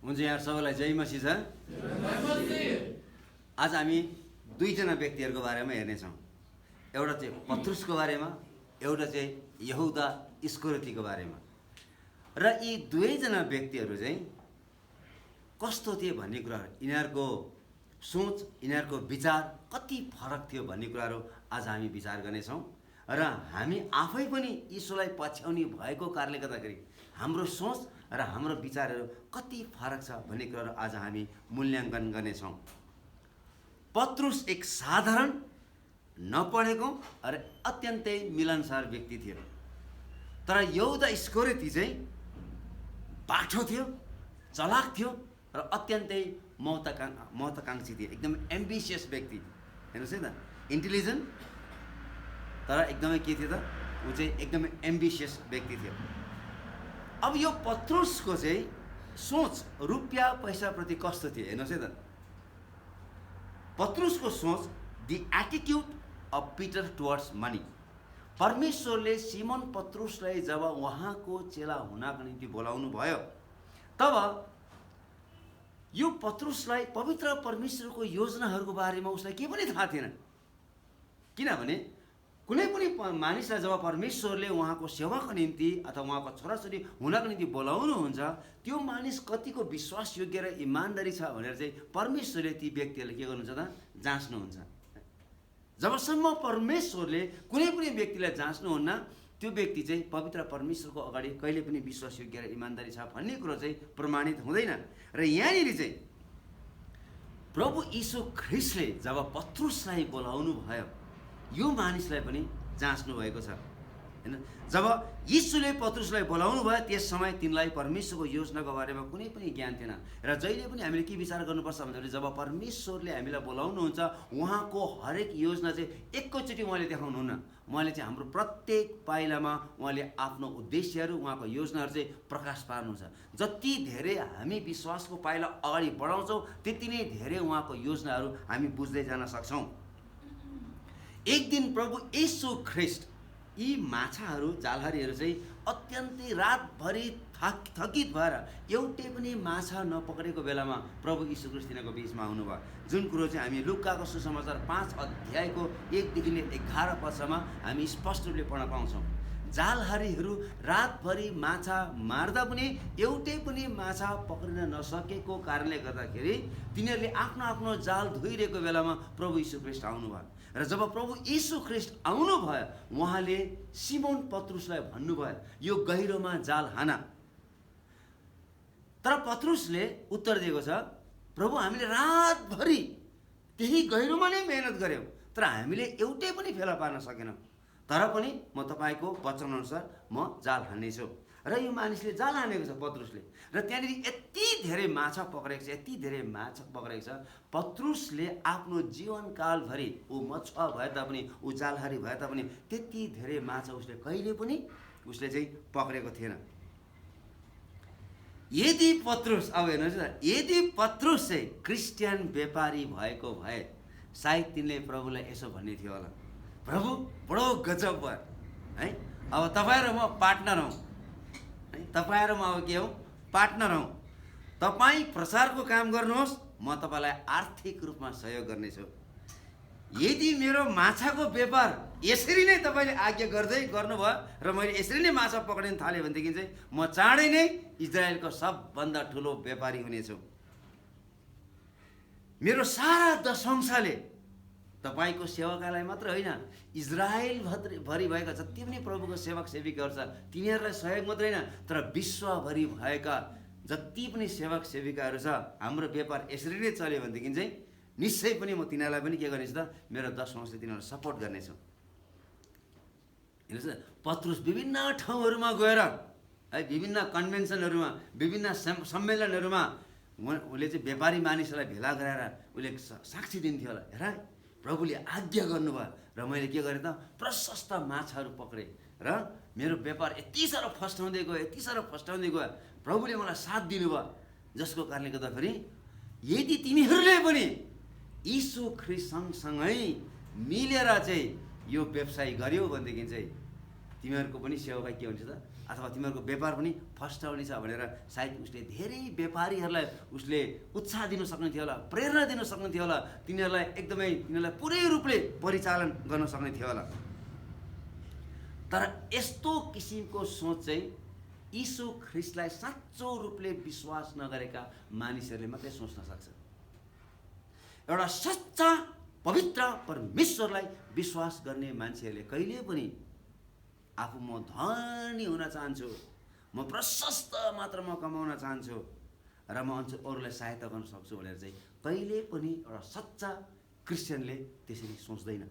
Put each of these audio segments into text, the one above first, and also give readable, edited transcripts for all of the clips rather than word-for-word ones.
हुन्छ, यहाँ सबैलाई जय मसीह छ। आज हामी दुईजना व्यक्तिहरूको बारेमा हेर्नेछौँ। एउटा चाहिँ पत्रुसको बारेमा, एउटा चाहिँ यहूदा इस्करियोतीको बारेमा। र यी दुवैजना व्यक्तिहरू चाहिँ कस्तो थिए भन्ने कुराहरू, यिनीहरूको सोच, यिनीहरूको विचार कति फरक थियो भन्ने कुराहरू आज हामी विचार गर्नेछौँ। र हामी आफै पनि ईश्वरलाई पछ्याउने भएको कारणले गर्दाखेरि हाम्रो सोच र हाम्रो विचारहरू कति फरक छ भन्ने कुराहरू आज हामी मूल्याङ्कन गर्नेछौँ। पत्रुस एक साधारण, नपढेको र अत्यन्तै मिलनसार व्यक्ति थियो। तर यहूदा इस्करियोती चाहिँ बाठो थियो, चलाक थियो र अत्यन्तै महत्त्वाकांक्षी थियो। एकदम एम्बिसियस व्यक्ति, हेर्नुहोस् है त, इन्टेलिजेन्ट तर एकदमै के थियो त, ऊ चाहिँ एकदमै एम्बिसियस व्यक्ति थियो। अब यो पत्रुसको चाहिँ सोच रुपियाँ पैसाप्रति कस्तो थियो हेर्नुहोस् है त। पत्रुसको सोच, the attitude of Peter towards money. परमेश्वरले सिमोन पत्रुसलाई जब उहाँको चेला हुनको निम्ति बोलाउनु भयो, तब यो पत्रुसलाई पवित्र परमेश्वरको योजनाहरूको बारेमा उसलाई केही पनि थाहा थिएन। किनभने कुनै पनि मानिसलाई जब परमेश्वरले उहाँको सेवाको निम्ति अथवा उहाँको छोराछोरी हुनको निम्ति बोलाउनुहुन्छ, त्यो मानिस कतिको विश्वासयोग्य र इमान्दारी छ भनेर चाहिँ परमेश्वरले ती व्यक्तिहरूलाई के गर्नुहुन्छ त, जाँच्नुहुन्छ। जबसम्म परमेश्वरले कुनै पनि व्यक्तिलाई जाँच्नुहुन्न, त्यो व्यक्ति चाहिँ पवित्र परमेश्वरको अगाडि कहिले पनि विश्वासयोग्य र इमान्दारी छ भन्ने कुरो चाहिँ प्रमाणित हुँदैन। र यहाँनिर चाहिँ प्रभु यीशु ख्रिस्टले जब पत्रुसलाई बोलाउनु भयो, यो मानिसलाई पनि जाँच्नु भएको छ हैन। जब यीशुले पत्रुसलाई बोलाउनु भयो, त्यस समय तिनलाई परमेश्वरको योजनाको बारेमा कुनै पनि ज्ञान थिएन। र जहिले पनि हामीले के विचार गर्नुपर्छ भन्दाखेरि जब परमेश्वरले हामीलाई बोलाउनुहुन्छ, उहाँको हरेक योजना चाहिँ एकैचोटि उहाँले देखाउनुहुन्न। उहाँले चाहिँ हाम्रो प्रत्येक पाइलामा उहाँले आफ्नो उद्देश्यहरू, उहाँको योजनाहरू चाहिँ प्रकाश पार्नुहुन्छ। जति धेरै हामी विश्वासको पाइला अगाडि बढाउँछौँ, त्यति नै धेरै उहाँको योजनाहरू हामी बुझ्दै जान सक्छौँ। एक दिन प्रभु यीशु ख्रिस्ट यी माछाहरू, जालहारीहरू चाहिँ अत्यन्तै रातभरि थकित भएर एउटै पनि माछा नपक्रेको बेलामा प्रभु यीशु ख्रिस्ट तिनीहरूको बिचमा आउनुभयो। जुन कुरो चाहिँ हामी लुकाको सुसमाचार 5 अध्यायको 1देखि 11 पदसम्म हामी स्पष्ट रूपले पढ्न पाउँछौँ। जालहारीहरू रातभरि माछा मार्दा पनि एउटै पनि माछा पक्रिन नसकेको कारणले गर्दाखेरि तिनीहरूले आफ्नो आफ्नो जाल धोइरहेको बेलामा प्रभु यीशु ख्रिस्ट आउनुभयो। र जब प्रभु यीशु ख्रिस्ट आउनुभयो, उहाँले सिमोन पत्रुसलाई भन्नुभयो, यो गहिरोमा जाल हान। तर पत्रुसले उत्तर दिएको छ, प्रभु हामीले रातभरि त्यही गहिरोमा नै मेहनत गऱ्यौँ, तर हामीले एउटै पनि फेला पार्न सकेनौँ। तर पनि म तपाईँको वचनअनुसार म जाल हान्नेछु। र यो मानिसले जाल हानेको छ पत्रुसले, र त्यहाँनिर यति धेरै माछा पक्रेको छ, यति धेरै माछा पक्रेको छ। पत्रुसले आफ्नो जीवनकालभरि ऊ मछुवा भए तापनि, ऊ जालहारी भए तापनि त्यति धेरै माछा उसले कहिले पनि उसले चाहिँ पक्रेको थिएन। यदि पत्रुस, अब हेर्नुहोस् न, यदि पत्रुस चाहिँ क्रिस्चियन व्यापारी भएको भए सायद तिनले प्रभुलाई यसो भन्ने थियो होला, प्रभु बडो गजब भयो है, अब तपाईँ र म पार्टनर हौँ है, तपाईँ र म अब के हौँ, पार्टनर हौँ। तपाईँ प्रचारको काम गर्नुहोस्, म तपाईँलाई आर्थिक रूपमा सहयोग गर्नेछु। यदि मेरो माछाको व्यापार यसरी नै तपाईँले आज्ञा गर्दै गर्नुभयो र मैले यसरी नै माछा पक्रिन थालेँ भनेदेखि चाहिँ म चाँडै नै इजरायलको सबभन्दा ठुलो व्यापारी हुनेछु। मेरो सारा दशंशले तपाईँको सेवाकालाई मात्र होइन, इजरायल भरि भएका जति पनि प्रभुको सेवक सेविकाहरू छ तिनीहरूलाई सहयोग मात्र होइन, तर विश्वभरि भएका जति पनि सेवक सेविकाहरू छ, हाम्रो व्यापार यसरी नै चल्यो भनेदेखि चाहिँ निश्चय पनि म तिनीहरूलाई पनि के गर्नेछु त, मेरो दशंशले तिनीहरूलाई सपोर्ट गर्नेछु। हेर्नुहोस् न, पत्रुस विभिन्न ठाउँहरूमा गएर है, विभिन्न कन्भेन्सनहरूमा, विभिन्न सम्मेलनहरूमा उसले चाहिँ व्यापारी मानिसहरूलाई भेला गराएर उसले साक्षी दिन्थ्यो होला, हेर प्रभुले आज्ञा गर्नुभयो र मैले के गरेँ त, प्रशस्त माछाहरू पक्रेँ र मेरो व्यापार यति साह्रो फस्टाउँदै गयो, यति साह्रो फस्टाउँदै गयो, प्रभुले मलाई साथ दिनुभयो। जसको कारणले गर्दाखेरि यदि तिमीहरूले पनि यीशु ख्रिस्ट सँगसँगै मिलेर चाहिँ यो व्यवसाय गर्यो भनेदेखि चाहिँ तिमीहरूको पनि सेवाकाई के हुन्छ त, अथवा तिमीहरूको व्यापार पनि फस्टाउने छ भनेर सायद उसले धेरै व्यापारीहरूलाई उसले उत्साह दिन सक्ने थियो होला, प्रेरणा दिन सक्ने थियो होला, तिनीहरूलाई पुरै रूपले परिचालन गर्न सक्ने थियो होला। तर यस्तो किसिमको सोच चाहिँ यीशु ख्रिस्टलाई साँचो रूपले विश्वास नगरेका मानिसहरूले मात्रै सोच्न सक्छ। एउटा सच्चा पवित्र परमेश्वरलाई विश्वास गर्ने मान्छेहरूले कहिले पनि आफू म धनी हुन चाहन्छु, म प्रशस्त मात्रामा कमाउन चाहन्छु र म अरूलाई सहायता गर्न सक्छु भनेर चाहिँ कहिले पनि एउटा सच्चा क्रिस्चियनले त्यसरी सोच्दैन।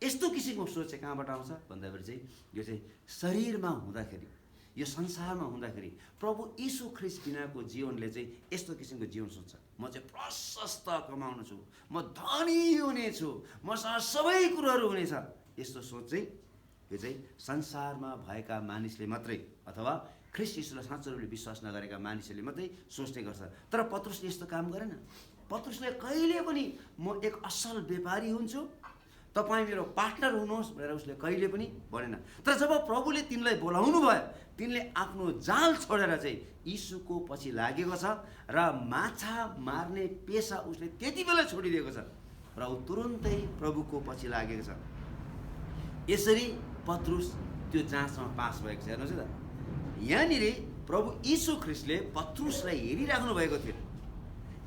यस्तो किसिमको सोच चाहिँ कहाँबाट आउँछ भन्दाखेरि चाहिँ यो चाहिँ शरीरमा हुँदाखेरि, यो संसारमा हुँदाखेरि प्रभु यीशु ख्रिस्ट बिनाको जीवनले चाहिँ यस्तो किसिमको जीवन सोच्छ। म चाहिँ प्रशस्त कमाउनु छु, म धनी हुनेछु, मसँग सबै कुरोहरू हुनेछ। यस्तो सोच चाहिँ यो चाहिँ संसारमा भएका मानिसले मात्रै अथवा ख्रिस्ट यीशुलाई साँचो रूपले विश्वास नगरेका मानिसहरूले मात्रै सोच्ने गर्छ। तर पत्रुसले यस्तो काम गरेन। पत्रुसले कहिले पनि म एक असल व्यापारी हुन्छु, तपाईँ मेरो पार्टनर हुनुहोस् भनेर उसले कहिले पनि भनेन। तर जब प्रभुले तिनलाई बोलाउनु भयो, तिनले आफ्नो जाल छोडेर चाहिँ यीशुको पछि लागेको छ र माछा मार्ने पेसा उसले त्यति बेला छोडिदिएको छ र ऊ तुरुन्तै प्रभुको पछि लागेको छ। यसरी पत्रुस त्यो जाँचमा पास भएको छ। हेर्नुहोस् है त, यहाँनिर प्रभु यीशु ख्रिस्टले पत्रुसलाई हेरिराख्नु भएको थियो।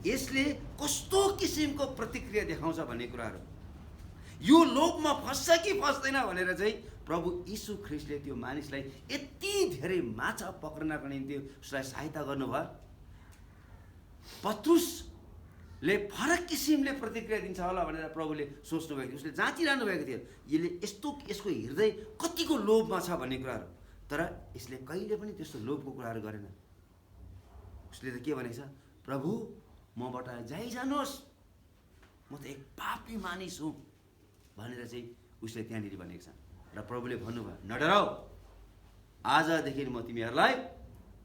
यसले कस्तो किसिमको प्रतिक्रिया देखाउँछ भन्ने कुराहरू, यो लोभमा फस्छ कि फस्दैन भनेर चाहिँ प्रभु यीशु ख्रिस्टले त्यो मानिसलाई यति धेरै माछा पक्रनको निम्ति उसलाई सहायता गर्नुभयो। पत्रुसले फरक किसिमले प्रतिक्रिया दिन्छ होला भनेर प्रभुले सोच्नु भएको थियो। उसले जाँचिरहनु भएको थियो यसको हृदय कतिको लोभमा छ भन्ने कुराहरू। तर यसले कहिले पनि त्यस्तो लोभको कुराहरू गरेन। उसले त के भनेको छ, प्रभु मबाट जाइजानुहोस्, म त एक पापी मानिस हुँ भनेर चाहिँ उसले त्यहाँनिर भनेको छ। र प्रभुले भन्नुभयो, नडराऊ, आजदेखि म तिमीहरूलाई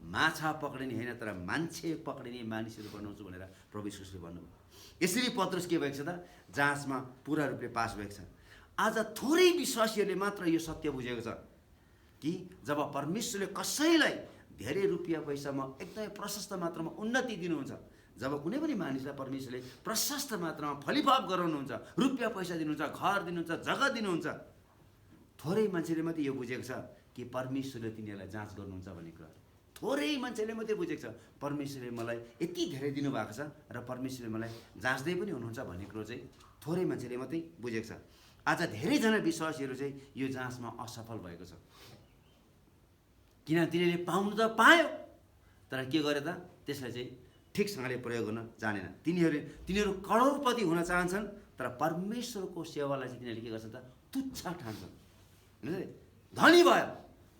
माछा पक्रिने होइन तर मान्छे पक्रिने मानिसहरू बनाउँछु भनेर प्रभु यीशुले भन्नुभयो। यसरी पत्रुस के भएको छ त, जाँचमा पुरा रूपले पास भएको छ। आज थोरै विश्वासीहरूले मात्र यो सत्य बुझेको छ कि जब परमेश्वरले कसैलाई धेरै रुपियाँ पैसामा एकदमै प्रशस्त मात्रामा उन्नति दिनुहुन्छ, जब कुनै पनि मानिसलाई परमेश्वरले प्रशस्त मात्रामा फलिफाप गराउनुहुन्छ, रुपियाँ पैसा दिनुहुन्छ, घर दिनुहुन्छ, जग्गा दिनुहुन्छ, थोरै मान्छेले मात्रै यो बुझेको छ कि परमेश्वरले तिनीहरूलाई जाँच गर्नुहुन्छ भन्ने कुरा। थोरै मान्छेले मात्रै बुझेको छ परमेश्वरले मलाई यति धेरै दिनुभएको छ र परमेश्वरले मलाई जाँच्दै पनि हुनुहुन्छ भन्ने कुरो चाहिँ थोरै मान्छेले मात्रै बुझेको छ। आज धेरैजना विश्वासीहरू चाहिँ यो जाँचमा असफल भएको छ। किन तिनीहरूले पाउनु त पायो, तर के गरे त त्यसलाई चाहिँ ठिकसँगले प्रयोग गर्न जानेन। तिनीहरू करोडपति हुन चाहन्छन् तर परमेश्वरको सेवालाई चाहिँ तिनीहरूले के गर्छन् त तुच्छ ठान्छन्। धनी भयो,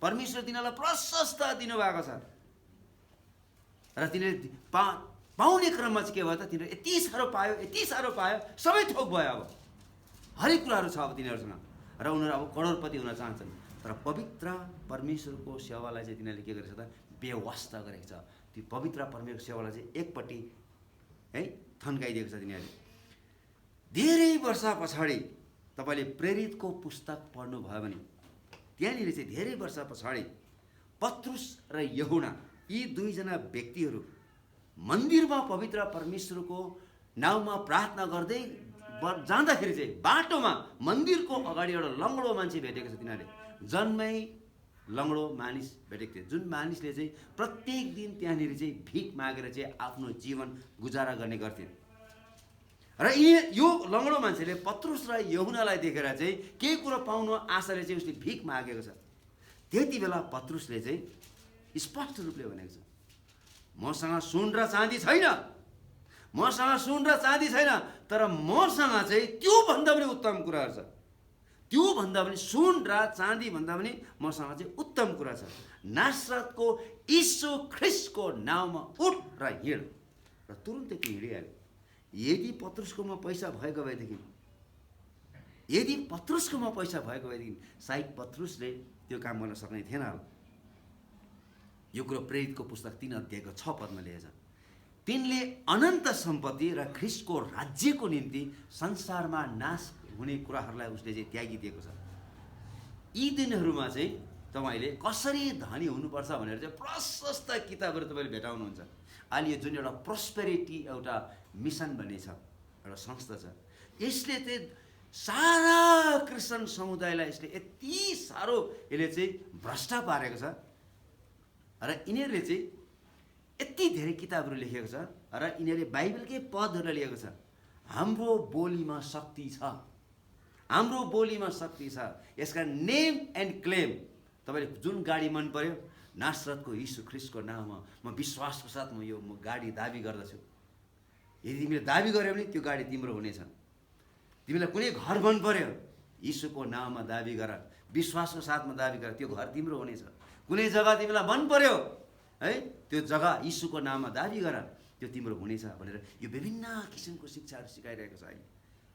परमेश्वर तिनीहरूलाई प्रशस्त दिनुभएको छ र तिनीहरूले पाउने क्रममा चाहिँ के भयो त तिनीहरू यति साह्रो पायो, सबै थोक भयो। अब हरेक कुराहरू छ अब तिनीहरूसँग र उनीहरू अब करोडपति हुन चाहन्छन्। तर पवित्र परमेश्वरको सेवालाई चाहिँ तिनीहरूले के गरेको छ त बेवास्ता गरेको छ। त्यो पवित्र परमेश्वर सेवालाई चाहिँ एकपट्टि है थन्काइदिएको छ तिनीहरूले। धेरै वर्ष पछाडि तपाईँले प्रेरितको पुस्तक पढ्नुभयो भने त्यहाँनिर चाहिँ धेरै वर्ष पछाडि पत्रुस र यूहन्ना यी दुईजना व्यक्तिहरू मन्दिरमा पवित्र परमेश्वरको नाउँमा प्रार्थना गर्दै जाँदाखेरि चाहिँ बाटोमा मन्दिरको अगाडि एउटा लङ्गडो मान्छे भेटेको छ। तिनीहरूले जन्मै लङ्गडो मानिस भेटेको थियो, जुन मानिसले चाहिँ प्रत्येक दिन त्यहाँनिर चाहिँ भिख मागेर चाहिँ आफ्नो जीवन गुजारा गर्ने गर्थे। र यो लङ्गडो मान्छेले पत्रुस र यूहन्नालाई देखेर चाहिँ केही कुरो पाउनु आशाले चाहिँ उसले भिख मागेको छ। त्यति बेला पत्रुसले चाहिँ स्पष्ट रूपले भनेको छ, मसँग सुन र चाँदी छैन, तर मसँग चाहिँ त्योभन्दा पनि उत्तम कुराहरू छ। त्योभन्दा पनि सुन र चाँदी भन्दा पनि मसँग चाहिँ उत्तम कुरा छ। नासरतको यीशु ख्रिस्टको नाउँमा उठ र हिँड। र तुरुन्तै त्यो हिँडिहाल्यो। यदि पत्रुसकोमा पैसा भएको भएदेखि सायद पत्रुसले त्यो काम गर्न सक्ने थिएन। अब यो कुरो प्रेरितको पुस्तक 3 अध्यायको 6 पदमा लेखेको छ, तिनले अनन्त सम्पत्ति र ख्रिस्टको राज्यको निम्ति संसारमा नाश हुने कुराहरूलाई उसले चाहिँ त्यागिदिएको छ। यी दिनहरूमा चाहिँ तपाईँले कसरी धनी हुनुपर्छ भनेर चाहिँ प्रशस्त किताबहरू तपाईँले भेटाउनुहुन्छ। अहिले यो जुन एउटा प्रोस्पेरिटी एउटा मिसन भन्ने छ, एउटा संस्था छ, यसले चाहिँ सारा क्रिस्चियन समुदायलाई यसले यति साह्रो यसले चाहिँ भ्रष्ट पारेको छ र यिनीहरूले चाहिँ यति धेरै किताबहरू लेखेको छ र यिनीहरूले बाइबलकै पदहरू लेखेको छ। हाम्रो बोलीमा शक्ति छ, हाम्रो बोलीमा शक्ति छ। यसका नेम एन्ड क्लेम, तपाईँले जुन गाडी मन पर्यो, नासरतको यीशु ख्रिस्टको नाममा म विश्वासको साथ म गाडी दाबी गर्दछु। यदि तिमीले दाबी गर्यो भने त्यो गाडी तिम्रो हुनेछ। तिमीलाई कुनै घर मन पर्यो, यीशुको नाममा दाबी गर, विश्वासको साथमा दाबी गर, त्यो घर तिम्रो हुनेछ। कुनै जग्गा तिमीलाई मन पर्यो है, त्यो जग्गा यीशुको नाममा दाबी गर, त्यो तिम्रो हुनेछ भनेर यो विभिन्न किसिमको शिक्षाहरू सिकाइरहेको छ। अहिले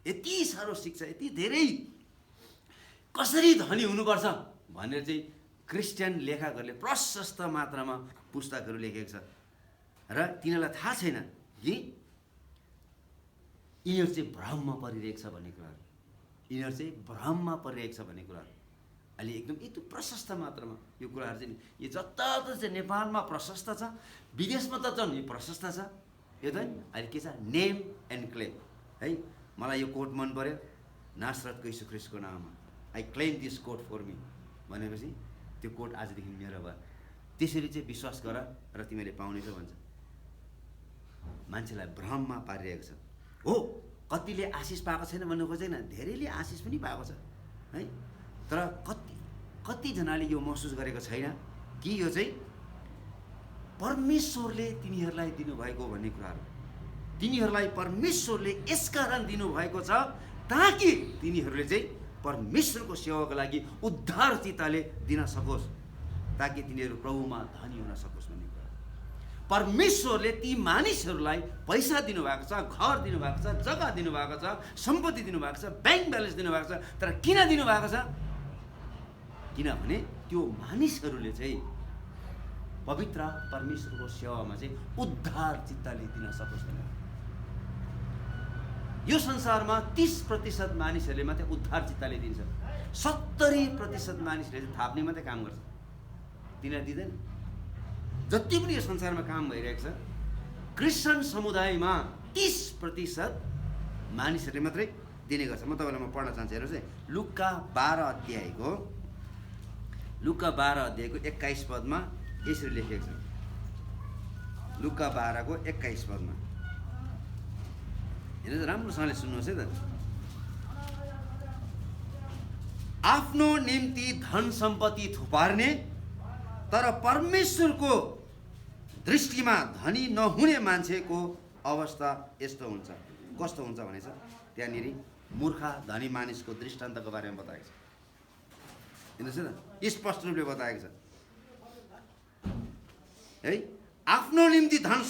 यति साह्रो शिक्षा, यति धेरै कसरी धनी हुनुपर्छ भनेर चाहिँ क्रिस्चियन लेखकहरूले प्रशस्त मात्रामा पुस्तकहरू लेखेको छ र तिनीहरूलाई थाहा छैन कि यिनीहरू चाहिँ भ्रममा परिरहेको छ भन्ने कुराहरू, यिनीहरू चाहिँ भ्रममा परिरहेको छ भन्ने कुराहरू अहिले एकदम यति प्रशस्त मात्रामा यो कुराहरू चाहिँ यो जताततै चाहिँ नेपालमा प्रशस्त छ, विदेशमा त झन् यो प्रशस्त छ। यो त अहिले के छ, नेम एन्ड क्लेम है। मलाई यो कोट मन पर्यो, नासरतको यीशु ख्रिस्टको नाममा I claim this coat for me भनेपछि त्यो कोट आजदेखि मेरो भयो। त्यसरी चाहिँ विश्वास गर र तिमीले पाउनेछौ भन्छ। मान्छेलाई भ्रममा पारिरहेको छ। हो, कतिले आशिष पाएको छैन भन्नु खोजेन, धेरैले आशिष पनि पाएको छ है। तर कतिजनाले यो महसुस गरेको छैन कि यो चाहिँ परमेश्वरले तिनीहरूलाई दिनुभएको भन्ने कुराहरू, तिनीहरूलाई परमेश्वरले यसकारण दिनुभएको छ ताकि तिनीहरूले चाहिँ परमेश्वरको सेवाको लागि उद्धार चित्तले दिन सकोस्, ताकि तिनीहरू प्रभुमा धनी हुन सकोस् भन्ने कुरा। परमेश्वरले ती मानिसहरूलाई पैसा दिनुभएको छ, घर दिनुभएको छ, जग्गा दिनुभएको छ, सम्पत्ति दिनुभएको छ, ब्याङ्क ब्यालेन्स दिनुभएको छ। तर किन दिनुभएको छ? किनभने त्यो मानिसहरूले चाहिँ पवित्र परमेश्वरको सेवामा चाहिँ उद्धार चित्तले दिन सकोस् भनेर। यो संसारमा 30% मानिसहरूले मात्रै उद्धार चित्तले दिन्छ, 70% मानिसहरूले चाहिँ थाप्ने मात्रै काम गर्छ, तिनीहरू दिँदैन। जति पनि यो संसारमा काम भइरहेको छ, क्रिस्चियन समुदायमा 30% मानिसहरूले मात्रै दिने गर्छ। म तपाईँलाई पढ्न चाहन्छु, हेर्नुहोस् है, लुका 12 अध्यायको 21 पदमा यसरी लेखेको छ। लुका 12 को 21 पदमा हेर्नुहोस्, राम्रोसँगले सुन्नुहोस् है त। आफ्नो निम्ति धन सम्पत्ति थुपार्ने तर परमेश्वरको दृष्टिमा धनी नहुने मान्छेको अवस्था यस्तो हुन्छ। कस्तो हुन्छ भनेछ त्यहाँनिर मूर्ख धनी मानिसको दृष्टान्तको बारेमा बताएको छ। हेर्नुहोस् है त, स्पष्ट रूपले बताएको छ है। आफ्नो निम्ति धन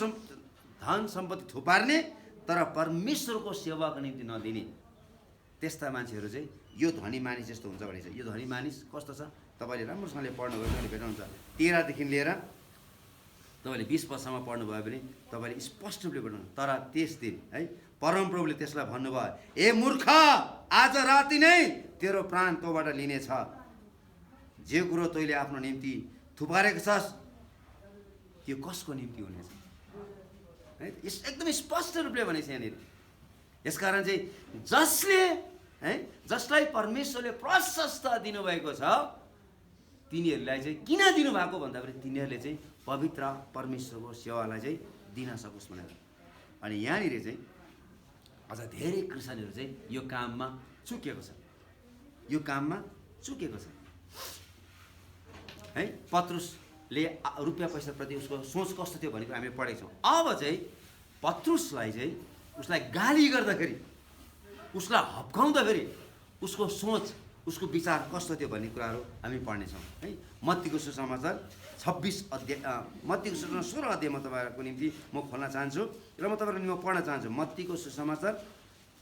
सम्पत्ति थुपार्ने तर परमेश्वरको सेवाको निम्ति नदिने त्यस्ता मान्छेहरू चाहिँ यो धनी मानिस जस्तो हुन्छ भनेछ। यो धनी मानिस कस्तो छ तपाईँले राम्रोसँगले पढ्नुभयो भने भेटाउनुहुन्छ। 13 देखि लिएर तपाईँले 20 पदसम्म पढ्नुभयो भने तपाईँले स्पष्ट रूपले पढ्नु। तर त्यस दिन है परमप्रभुले त्यसलाई भन्नुभयो, ए मूर्ख, आज राति नै तेरो प्राण तँबाट लिनेछ। जे कुरो तैँले आफ्नो निम्ति थुपारेको छस् त्यो कसको निम्ति हुनेछ है। एकदम स्पष्ट रूपले भनेछ यहाँनिर। यसकारण चाहिँ जसलाई परमेश्वरले प्रशस्त दिनुभएको छ तिनीहरूलाई चाहिँ किन दिनुभएको भन्दाखेरि तिनीहरूले चाहिँ पवित्र परमेश्वरको सेवालाई चाहिँ दिन सकोस् भनेर। अनि यहाँनिर चाहिँ अझ धेरै क्रिस्चियनहरू चाहिँ यो काममा चुकेको छ, यो काममा चुकेको छ है। पत्रुसले रुपियाँ पैसाप्रति उसको सोच कस्तो थियो भनेको हामीले पढेको छौँ। अब चाहिँ पत्रुसलाई चाहिँ उसलाई गाली गर्दाखेरि, उसलाई हप्काउँदाखेरि उसको सोच, उसको विचार कस्तो थियो भन्ने कुराहरू हामी पढ्नेछौँ है। मत्तीको सुसमाचार 16 अध्याय म तपाईँहरूको निम्ति म खोल्न चाहन्छु र म तपाईँहरूको निम्ति पढ्न चाहन्छु। मत्तीको सुसमाचार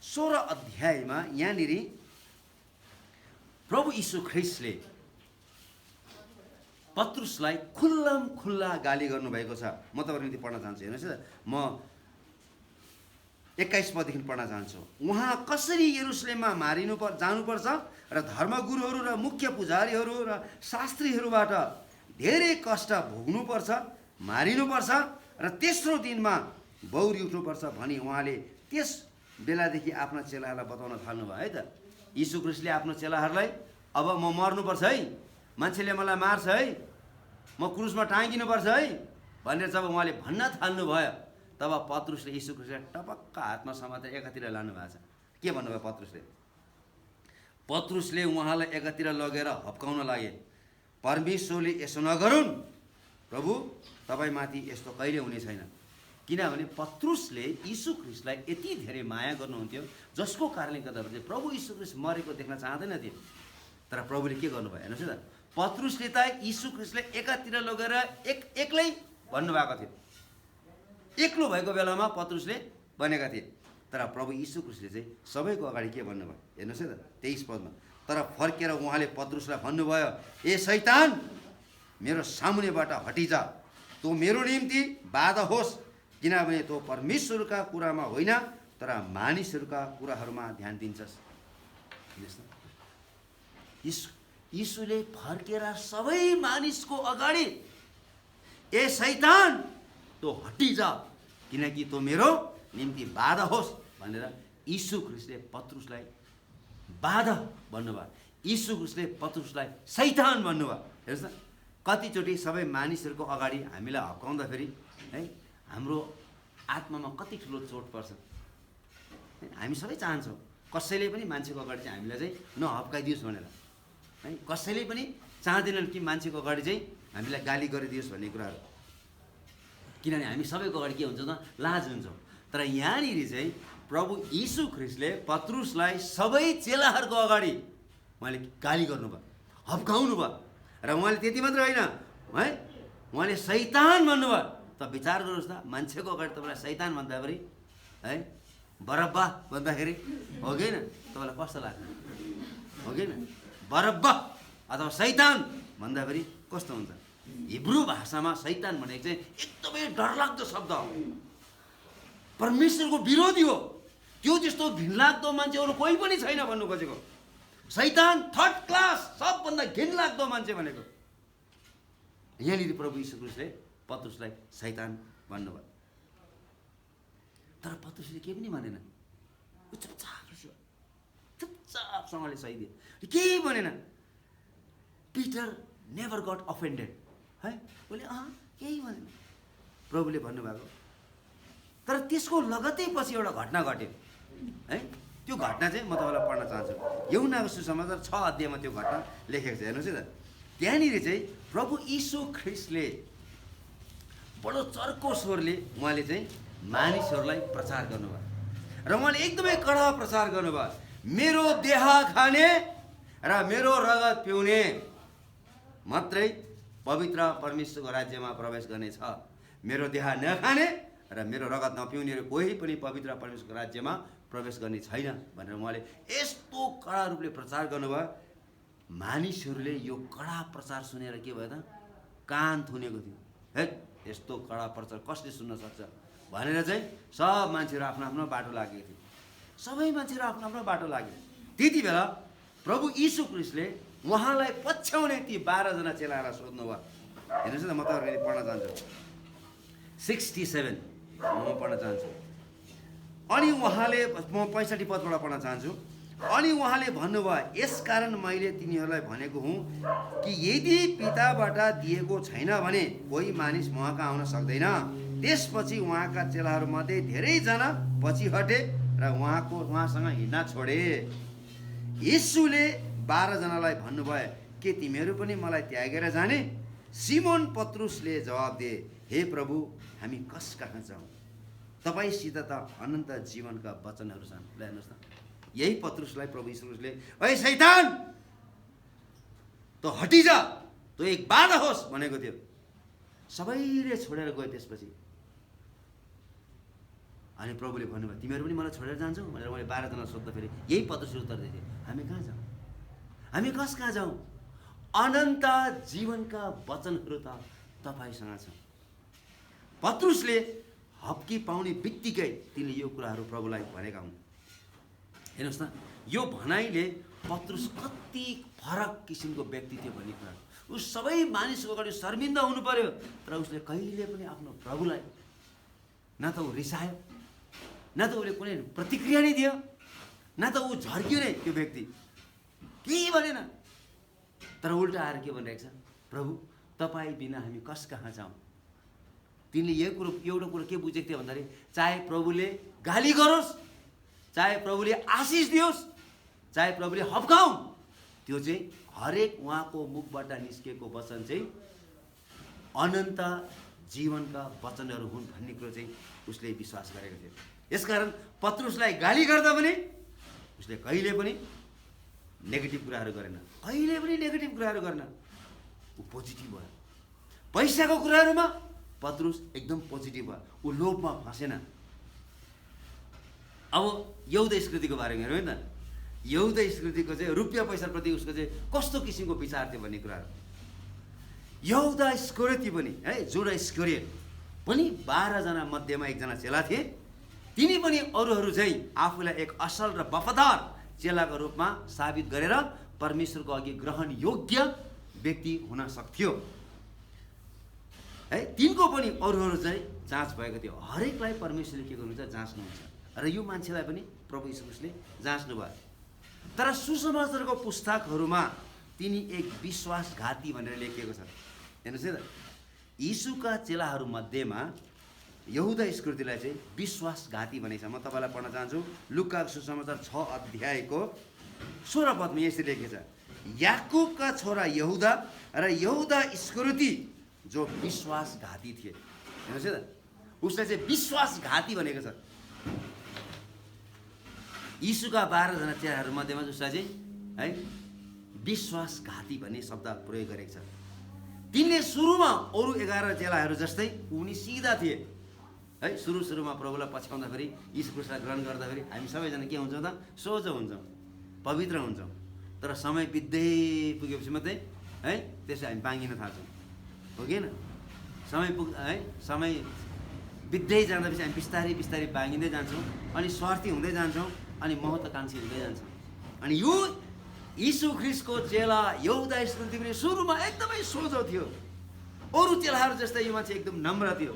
16 अध्यायमा यहाँनिर प्रभु यीशु ख्रिस्टले पत्रुसलाई खुल्ला गाली गर्नुभएको छ। म तपाईँहरूको निम्ति पढ्न चाहन्छु। हेर्नुहोस् है, म 21 पददेखि पढ्न चाहन्छु। उहाँ कसरी यरुसलेममा जानुपर्छ र धर्मगुरुहरू र मुख्य पुजारीहरू र शास्त्रीहरूबाट धेरै कष्ट भोग्नुपर्छ, मारिनुपर्छ र तेस्रो दिनमा बौरी उठ्नुपर्छ भनी उहाँले त्यस बेलादेखि आफ्ना चेलाहरूलाई बताउन थाल्नुभयो है त। यीशु ख्रीष्टले आफ्नो चेलाहरूलाई अब म मर्नुपर्छ है, मान्छेले मलाई मार्छ है, म क्रुसमा टाँगिनुपर्छ है भनेर जब उहाँले भन्न थाल्नुभयो, तब पत्रुसले यीशु ख्रीष्टलाई टपक्क हातमा समातेर एकातिर लानुभएको छ। के भन्नुभयो पत्रुसले उहाँलाई एकातिर लगेर हप्काउन लागे। परमेश्वरले यसो नगरून् प्रभु, तपाईँमाथि यस्तो कहिले हुने छैन। किनभने पत्रुसले यीशु ख्रीष्टलाई यति धेरै माया गर्नुहुन्थ्यो, जसको कारणले गर्दाखेरि प्रभु यीशु ख्रीष्ट मरेको देख्न चाहँदैन थियो। तर प्रभुले के गर्नुभयो हेर्नुहोस् त, पत्रुसले त यीशु ख्रीष्टलाई एकातिर लगेर एक्लै भन्नुभएको थियो। एक्लो भएको बेलामा पत्रुसले भनेका थिए। तर प्रभु यीशु ख्रीष्टले चाहिँ सबैको अगाडि के भन्नुभयो हेर्नुहोस् है त 23 पदमा। तर फर्केर उहाँले पत्रुसलाई भन्नुभयो, ए शैतान, मेरो सामुनेबाट हटिजा, तँ मेरो निम्ति बाधा होस्, किनभने तँ परमेश्वरका कुरामा होइन तर मानिसहरूका कुराहरूमा ध्यान दिन्छस्। यीशुले फर्केर सबै मानिसको अगाडि, ए शैतान, तँ हटिजा, किनकि तँ मेरो निम्ति बाधा होस् भनेर यीशु ख्रीष्टले पत्रुसलाई बाधा भन्नुभयो। यीशु ख्रीष्टले पत्रुसलाई शैतान भन्नुभयो। हेर्नुहोस् न, कतिचोटि सबै मानिसहरूको अगाडि हामीलाई हप्काउँदाखेरि है हाम्रो आत्मामा कति ठुलो चोट पर्छ। हामी सबै चाहन्छौँ कसैले पनि मान्छेको अगाडि चाहिँ हामीलाई चाहिँ नहप्काइदियोस् भनेर है। कसैले पनि चाहँदैनन् कि मान्छेको अगाडि चाहिँ हामीलाई गाली गरिदियोस् भन्ने कुराहरू, किनभने हामी सबैको अगाडि के हुन्छ त, लाज हुन्छौँ। तर यहाँनिर चाहिँ प्रभु यीशु ख्रीष्टले पत्रुसलाई सबै चेलाहरूको अगाडि उहाँले गाली गर्नुभयो, हप्काउनु भयो। र उहाँले त्यति मात्र होइन है, उहाँले शैतान भन्नुभयो। त विचार गर्नुहोस् त, मान्छेको अगाडि तपाईँलाई शैतान भन्दाखेरि है, बरब्बा भन्दाखेरि हो कि होइन, तपाईँलाई कस्तो लाग्छ हो कि होइन? बरब्बा अथवा शैतान भन्दाखेरि कस्तो हुन्छ? हिब्रू भाषामा शैतान भनेको चाहिँ एकदमै डरलाग्दो शब्द हो, परमेश्वरको विरोधी हो। त्यो जस्तो घिनलाग्दो मान्छे अरू कोही पनि छैन भन्नु खोजेको। शैतान थर्ड क्लास, सबभन्दा घिनलाग्दो मान्छे भनेको। यहाँनिर प्रभु यीशु ख्रीष्टले पत्रुसलाई शैतान भन्नुभयो। तर पत्रुसले केही पनि भनेन, चुपचापसँगले सहिदियो, केही भनेन। पिटर नेभर गट अफेन्डेड है, उसले केही भनेन। प्रभुले भन्नुभएको। तर त्यसको लगत्तै पछि एउटा घटना घट्यो है। त्यो घटना चाहिँ म तपाईँलाई पढ्न चाहन्छु। यूहन्नाको सुसमाचार 6 अध्यायमा त्यो घटना लेखेको छ। हेर्नुहोस् है त, त्यहाँनिर चाहिँ प्रभु यीशु ख्रीष्टले बडो चर्को स्वरले उहाँले चाहिँ मानिसहरूलाई प्रचार गर्नुभयो र उहाँले एकदमै कडा प्रचार गर्नुभयो। मेरो देह खाने र मेरो रगत पिउने मात्रै पवित्र परमेश्वरको राज्यमा प्रवेश गर्नेछ। मेरो देह नखाने र मेरो रगत नपिउनेहरू कोही पनि पवित्र परमेश्वरको राज्यमा प्रवेश गर्ने छैन भनेर उहाँले यस्तो कडा रूपले प्रचार गर्नुभयो। मानिसहरूले यो कडा प्रचार सुनेर के भयो त, कान थुनेको थियो। है, यस्तो कडा प्रचार कसले सुन्न सक्छ भनेर चाहिँ सब मान्छेहरू आफ्नो आफ्नो बाटो लागेको थियो। सबै मान्छेहरू आफ्नो आफ्नो बाटो लाग्यो। त्यति बेला प्रभु यीशु ख्रीष्टले उहाँलाई पछ्याउने ती 12 जना चेलाहरूलाई सोध्नुभयो। हेर्नुहोस् न, म तपाईँहरूले पढ्न चाहन्छु 67 म पढ्न चाहन्छु। अनि उहाँले, म 65 पदबाट पढ्न चाहन्छु। अनि उहाँले भन्नुभयो, यसकारण मैले तिनीहरूलाई भनेको हुँ कि यदि पिताबाट दिएको छैन भने कोही मानिस म कहाँ आउन सक्दैन। त्यसपछि उहाँका चेलाहरूमध्ये धेरैजना पछि हटे र उहाँसँग हिँड्न छोडे। यीशुले 12 जनालाई भन्नुभयो, के तिमीहरू पनि मलाई त्यागेर जाने? सिमोन पत्रुसले जवाब दिए, हे प्रभु, हामी कस कहाँ जाउँ? तपाईँसित त अनन्त जीवनका वचनहरू छन्। हेर्नुहोस् न, यही पत्रुसलाई प्रभु यीशुले, ओए शैतान, त हटिजा, त एक बाधा होस् भनेको थियो। सबैले छोडेर गयो। त्यसपछि अनि प्रभुले भन्नुभयो, तिमीहरू पनि मलाई छोडेर जान्छौ भनेर मैले 12 जना सोद्धाखेरि यही पत्रुसले उत्तर दिए, हामी कहाँ जाउँ? हामी कस कहाँ जाउँ? अनन्त जीवनका वचनहरू त तपाईँसँग छ। पत्रुसले हप्की पाउने बित्तिकै तिनले यो कुराहरू प्रभुलाई भनेका हुन्। हेर्नुहोस् न, यो भनाइले पत्रुस कति फरक किसिमको व्यक्ति थियो भन्ने कुरा। ऊ सबै मानिसको अगाडि शर्मिन्दा हुनु पर्यो, तर उसले कहिले पनि आफ्नो प्रभुलाई न त ऊ रिसायो, न त उसले कुनै प्रतिक्रिया नै दियो, न त ऊ झर्कियो नै त्यो व्यक्ति, केही भनेन। तर उल्टा आएर के भनिरहेको छ, प्रभु तपाईँ बिना हामी कस कहाँ जाउँ। तिनले एउटा कुरो के बुझेको थियो भन्दाखेरि चाहे प्रभुले गाली गरोस्, चाहे प्रभुले आशिष दियोस्, चाहे प्रभुले हप्काउँ, त्यो चाहिँ हरेक उहाँको मुखबाट निस्केको वचन चाहिँ अनन्त जीवनका वचनहरू हुन् भन्ने कुरो चाहिँ उसले विश्वास गरेको थियो। यसकारण पत्रुसलाई गाली गर्दा पनि उसले कहिले पनि नेगेटिभ कुराहरू गरेन, कहिले पनि नेगेटिभ कुराहरू गरेन। ऊ पोजिटिभ भयो। पैसाको कुराहरूमा पत्रुस एकदम पोजिटिभ भयो, ऊ लोभमा फसेन। अब यहुदा स्कृतिको बारेमा हेरौँ है त। यहुदा स्कृतिको चाहिँ रुपियाँ पैसाप्रति उसको चाहिँ कस्तो किसिमको विचार थियो भन्ने कुराहरू। यहुदा इस्करियोती पनि है, जुडा इस्करियोत पनि 12 जना मध्येमा एकजना चेला थिए। तिनी पनि अरूहरू चाहिँ आफूलाई एक असल र वफादार चेलाको रूपमा साबित गरेर परमेश्वरको अघि ग्रहण योग्य व्यक्ति हुन सक्थ्यो है। तिनको पनि अरूहरू चाहिँ जाँच भएको थियो। हरेकलाई परमेश्वरले के गर्नुहुन्छ, जाँच्नुहुन्छ। र यो मान्छेलाई पनि प्रभु यीशु ख्रीष्टले जाँच्नु भयो। तर सुसमाचारको पुस्तकहरूमा तिनी एक विश्वासघाती भनेर लेखिएको छ। हेर्नुहोस् है त, यीशुका चेलाहरू मध्येमा यहुदा इस्करियोतीलाई चाहिँ विश्वासघाती भनेको छ। म तपाईँलाई पढ्न चाहन्छु लुका सुसमाचार 6 अध्यायको 16 पदमा यसरी लेखेको छ, याकुबका छोरा यहुदा र यहुदा इस्करियोती जो विश्वासघाती थिए। हेर्नुहोस् है त, उसलाई चाहिँ विश्वासघाती भनेको छ। यीशुका 12 जना चेलाहरू मध्येमा उसलाई चाहिँ है विश्वासघाती भन्ने शब्द प्रयोग गरेको छ। तिनले सुरुमा अरू 11 चेलाहरू जस्तै उनी सिधा थिए है। सुरुमा प्रभुलाई पछ्याउँदाखेरि, यीशु ख्रीष्टलाई ग्रहण गर्दाखेरि हामी सबैजना के हुन्छौँ त, सोझो हुन्छौँ, पवित्र हुन्छौँ। तर समय बित्दै पुगेपछि मात्रै है त्यसै हामी बाँगिन थाल्छौँ, हो कि समय बित्दै जाँदाखेरि हामी बिस्तारै बिस्तारै बाँगिँदै जान्छौँ, अनि स्वार्थी हुँदै जान्छौँ, अनि महत्त्वाकांक्षी हुँदै जान्छौँ। अनि यो यीशु ख्रीष्टको चेला यहुदा इस्करियोती पनि सुरुमा एकदमै सोझो थियो, अरू चेलाहरू जस्तै यो मान्छे एकदम नम्र थियो।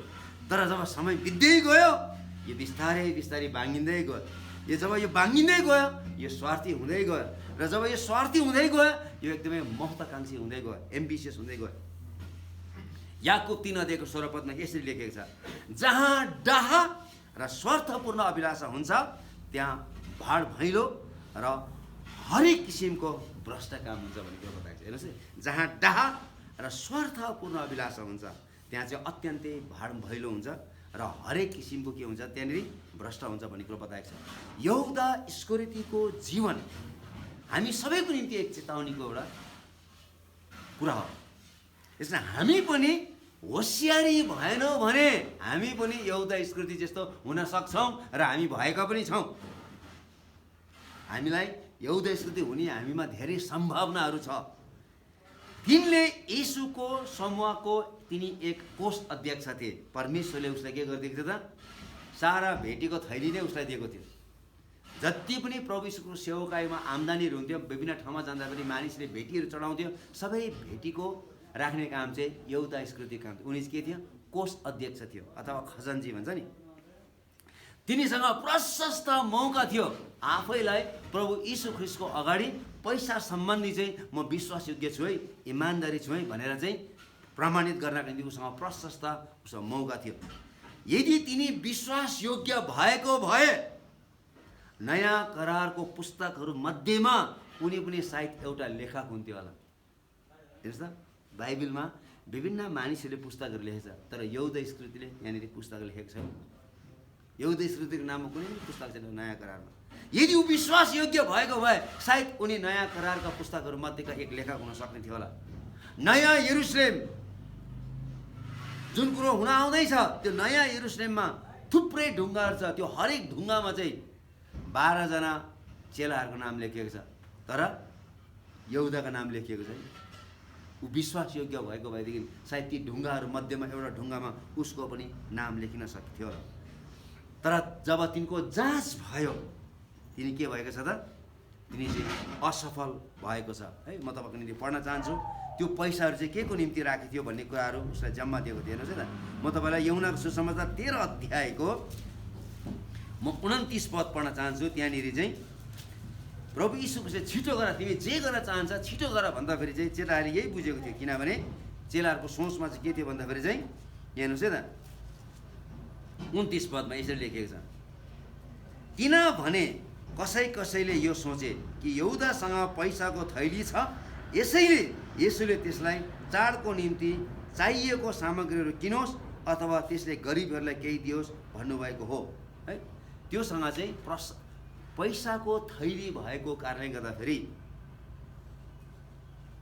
तर जब समय बित्दै गयो यो बिस्तारै बिस्तारै बाँगिँदै गयो। जब यो बाँगिँदै गयो यो स्वार्थी हुँदै गयो, र जब यो स्वार्थी हुँदै गयो यो एकदमै महत्त्वाकांक्षी हुँदै गयो, एम्बिसियस हुँदै गयो। याकुब 3 अध्यायको 16 पदमा यसरी लेखेको छ, जहाँ डाह र स्वार्थपूर्ण अभिलाषा हुन्छ त्यहाँ भाड भैलो र हरेक किसिमको भ्रष्ट काम हुन्छ भन्ने कुरो बताएको छ। हेर्नुहोस् है, जहाँ डाह र स्वार्थपूर्ण अभिलाषा हुन्छ त्यहाँ चाहिँ अत्यन्तै भाड भैलो हुन्छ र हरेक किसिमको के हुन्छ, त्यहाँनिर भ्रष्ट हुन्छ भन्ने कुरो बताएको छ। यहुदा इस्करियोतीको जीवन हामी सबैको निम्ति एक चेतावनीको एउटा कुरा हो। यसमा हामी पनि होसियारी भएनौँ भने हामी पनि यहुदा इस्करियोती जस्तो हुन सक्छौँ, र हामी भएका पनि छौँ। हामीलाई यहुदा इस्करियोती हुने हामीमा धेरै सम्भावनाहरू छ। तिनले यीशुको समूहको तिनी एक कोष अध्यक्ष थिए। परमेश्वरले उसलाई के गरिदिएको थियो त, सारा भेटीको थैली नै उसलाई दिएको थियो। जति पनि प्रभु यीशुको सेवकाईमा आम्दानीहरू हुन्थ्यो, विभिन्न ठाउँमा जाँदाखेरि मानिसले भेटीहरू चढाउँथ्यो, सबै भेटीको राख्ने काम चाहिँ यहुदा इस्करियोतीको काम थियो। उनी के थियो, कोष अध्यक्ष थियो अथवा खजान्ची भन्छ नि। तिनीसँग प्रशस्त मौका थियो आफैलाई प्रभु यीशु ख्रीष्टको अगाडि पैसा सम्बन्धी चाहिँ म विश्वासयोग्य छु है, इमान्दारी छु है भनेर चाहिँ प्रमाणित गर्नका निम्ति उसँग प्रशस्त उसँग मौका थियो। यदि तिनी विश्वासयोग्य भएको भए नयाँ करारको पुस्तकहरू मध्येमा उनी पनि सायद एउटा लेखक हुन्थ्यो होला। हेर्नुहोस् त, बाइबलमा विभिन्न मानिसहरूले पुस्तकहरू लेखेछ, तर यहुदा इस्करियोतीले यहाँनिर पुस्तक लेखेको छैन। यहुदा इस्करियोतीको नाममा कुनै पनि पुस्तक छैन नयाँ करारमा। यदि ऊ विश्वासयोग्य भएको भए सायद उनी नयाँ करारका पुस्तकहरू मध्येका एक लेखक हुन सक्ने थियो होला। नयाँ यरुशलेम जुन कुरो हुन आउँदैछ, त्यो नयाँ यरुशलेममा थुप्रै ढुङ्गाहरू छ। त्यो हरेक ढुङ्गामा चाहिँ 12 जना चेलाहरूको नाम लेखिएको छ, तर यहुदाको नाम लेखिएको छैन। ऊ विश्वासयोग्य भएको भएदेखि सायद ती ढुङ्गाहरू मध्येमा एउटा ढुङ्गामा उसको पनि नाम लेखिन सक्थ्यो होला। तर जब तिनको जाँच भयो तिनी के भएको छ त, तिनी चाहिँ असफल भएको छ है। म तपाईँको निम्ति पढ्न चाहन्छु त्यो पैसाहरू चाहिँ के को निम्ति राखेको थियो भन्ने कुराहरू उसलाई जम्मा दिएको थियो। हेर्नुहोस् है त, म तपाईँलाई यूहन्नाको सुसमाचार 13 अध्यायको म 29 पद पढ्न चाहन्छु। त्यहाँनिर चाहिँ प्रभु यीशुको चाहिँ छिटो गर, तिमी जे गर्न चाहन्छ छिटो गर भन्दाखेरि चाहिँ चेलाहरूले यही बुझेको थियो। किनभने चेलाहरूको सोचमा चाहिँ के थियो भन्दाखेरि चाहिँ हेर्नुहोस् है त 29 पदमा यसरी लेखेको छ, किनभने कसैले यो सोचे कि यहुदासँग पैसाको थैली छ, यसैले येशूले त्यसलाई चाडको निम्ति चाहिएको सामग्रीहरू किनोस् अथवा त्यसले गरिबहरूलाई केही दियोस् भन्नुभएको हो है। त्योसँग चाहिँ पैसाको थैली भएको कारणले गर्दाखेरि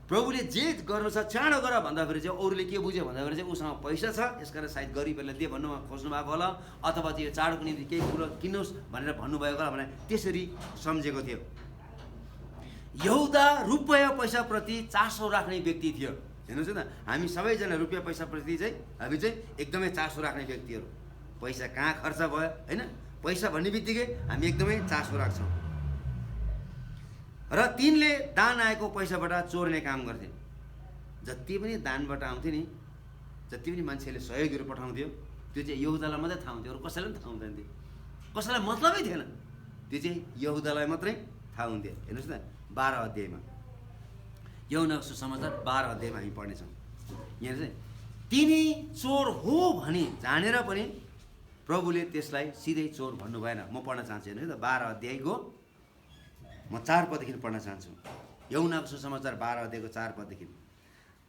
प्रभुले जे गर्नु छ चाँडो गर भन्दाखेरि चाहिँ अरूले के बुझ्यो भन्दाखेरि चाहिँ उसँग पैसा छ, यसकारण सायद गरिबहरूलाई दे भन्नु खोज्नु भएको होला, अथवा त्यो चाडको निम्ति केही कुरो किन्नुहोस् भनेर भन्नुभएको होला भनेर त्यसरी सम्झेको थियो। यहुदा रुपियाँ पैसाप्रति चासो राख्ने व्यक्ति थियो। हेर्नुहोस् न, हामी सबैजना रुपियाँ पैसाप्रति चाहिँ हामी चाहिँ एकदमै चासो राख्ने व्यक्तिहरू। पैसा कहाँ खर्च भयो होइन, पैसा भन्ने बित्तिकै हामी एकदमै चासो राख्छौँ। र तिनले दान आएको पैसाबाट चोर्ने काम गर्थे। जति पनि दानबाट आउँथ्यो नि, जति पनि मान्छेले सहयोगहरू पठाउँथ्यो त्यो चाहिँ यहुदालाई मात्रै थाहा हुन्थ्यो, अरू कसैलाई पनि थाहा हुँदैन थियो। कसैलाई मतलबै थिएन, त्यो चाहिँ यहुदालाई मात्रै थाहा हुन्थ्यो। हेर्नुहोस् न 12 अध्यायमा, यूहन्नाको सुसमाचार 12 अध्यायमा हामी पढ्नेछौँ। यहाँ चाहिँ तिनी चोर हो भनी जानेर पनि प्रभुले त्यसलाई सिधै चोर भन्नु भएन। म पढ्न चाहन्छु। हेर्नुहोस् त 12 अध्यायको म 4 पददेखि पढ्न चाहन्छु। यूहन्नाको सुसमाचार 12 अध्यायको 4 पददेखि,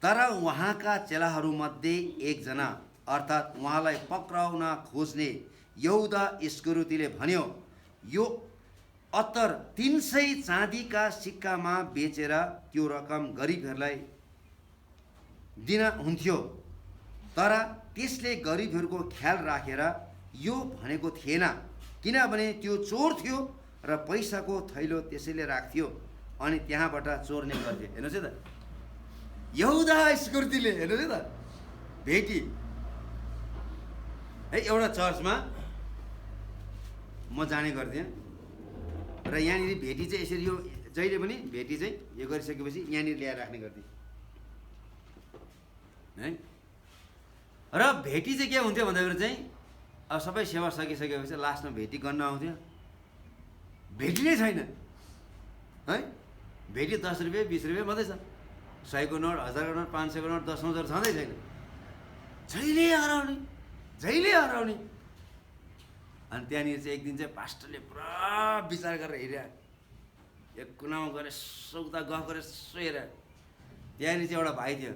तर उहाँका चेलाहरूमध्ये एकजना अर्थात् उहाँलाई पक्राउन खोज्ने यहुदा इस्करियोतीले भन्यो, यो अत्तर 300 चाँदीका सिक्कामा बेचेर त्यो रकम गरिबहरूलाई दिन हुन्थ्यो। तर त्यसले गरिबहरूको ख्याल राखेर यो भनेको थिएन, किनभने त्यो चोर थियो र पैसाको थैलो त्यसैले राख्थ्यो अनि त्यहाँबाट चोर्ने गर्थ्यो। हेर्नुहोस् है त, यहुदा इस्करियोतीले हेर्नुहोस् है त भेटी है एउटा चर्चमा म जाने गर्थेँ र यहाँनिर भेटी चाहिँ यसरी यो जहिले पनि भेटी चाहिँ यो गरिसकेपछि यहाँनिर ल्याएर राख्ने गर्थेँ है। र भेटी चाहिँ के हुन्थ्यो भन्दाखेरि चाहिँ अब सबै सेवा सकिसकेपछि लास्टमा भेटी गर्न आउँथ्यो, भेटी नै छैन है। भेटी 10 रुपियाँ 20 रुपियाँ मात्रै छ, 100 को नोट, 1000 को नोट, 500 को नोट, 10,000 छँदै छैन। जहिले हराउने। अनि त्यहाँनिर चाहिँ एक दिन चाहिँ पास्टरले पुरा विचार गरेर हेऱ्यो, एक कुनामा गएर सौदा गफ गरेर हेरेर त्यहाँनिर चाहिँ एउटा भाइ थियो,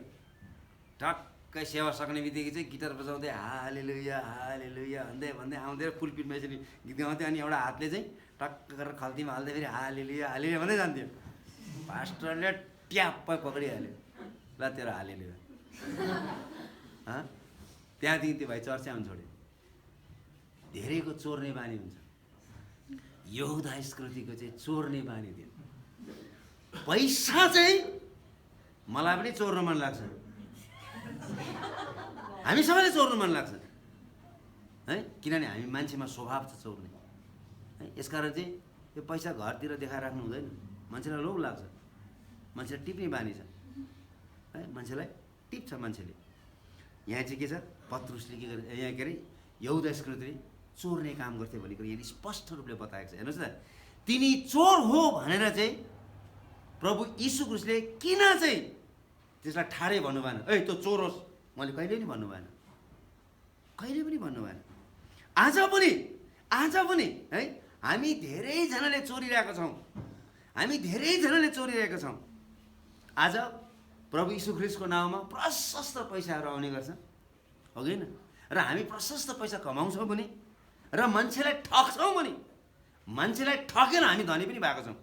टक्कै सेवा सक्ने बित्तिकै चाहिँ गिटार बजाउँदै हालेलुया हालेलुया भन्दै आउँदै पुलपिटमा यसरी गीत गाउँथ्यो। अनि एउटा हातले चाहिँ टक्क गरेर खल्तीमा हाल्दै फेरि हालेलुया हालेलुया भन्दै जान्थ्यो। पास्टरले ट्याप्पै पक्रिहाल्यो, ल तेरो हालेलुया। त्यहाँदेखि त्यो भाइ चर्चा आउनु छोड्यो। धेरैको चोर्ने बानी हुन्छ, यहुदा इस्करियोतीको चाहिँ चोर्ने बानी थियो। पैसा चाहिँ मलाई पनि चोर्न मन लाग्छ, हामी सबैले चोर्नु मन लाग्छ है, किनभने हामी मान्छेमा स्वभाव छ चोर्ने है। यसकारण चाहिँ यो पैसा घरतिर देखाएर राख्नु हुँदैन, मान्छेलाई लोभ लाग्छ, मान्छेलाई टिप्ने बानी छ है, मान्छेलाई टिप्छ मान्छेले। यहाँ चाहिँ के छ, पत्रुसले के गरे, यहाँ के अरे यहुदा इस्करियोतीले चोर्ने काम गर्थे भन्ने कुरो यहाँ स्पष्ट रूपले बताएको छ। हेर्नुहोस् न, तिनी चोर हो भनेर चाहिँ प्रभु यीशु ख्रीष्टले किन चाहिँ त्यसलाई ठाडै भन्नु भएन, ए त्यो चोर होस्, मैले कहिले पनि भन्नु भएन, कहिले पनि भन्नु भएन। आज पनि है हामी धेरैजनाले चोरिरहेका छौँ। आज प्रभु यीशु ख्रीष्टको नाउँमा प्रशस्त पैसाहरू आउने गर्छ, हो कि होइन? र हामी प्रशस्त पैसा कमाउँछौँ पनि र मान्छेलाई ठग्छौँ पनि, मान्छेलाई ठगेर हामी धनी पनि भएको छौँ,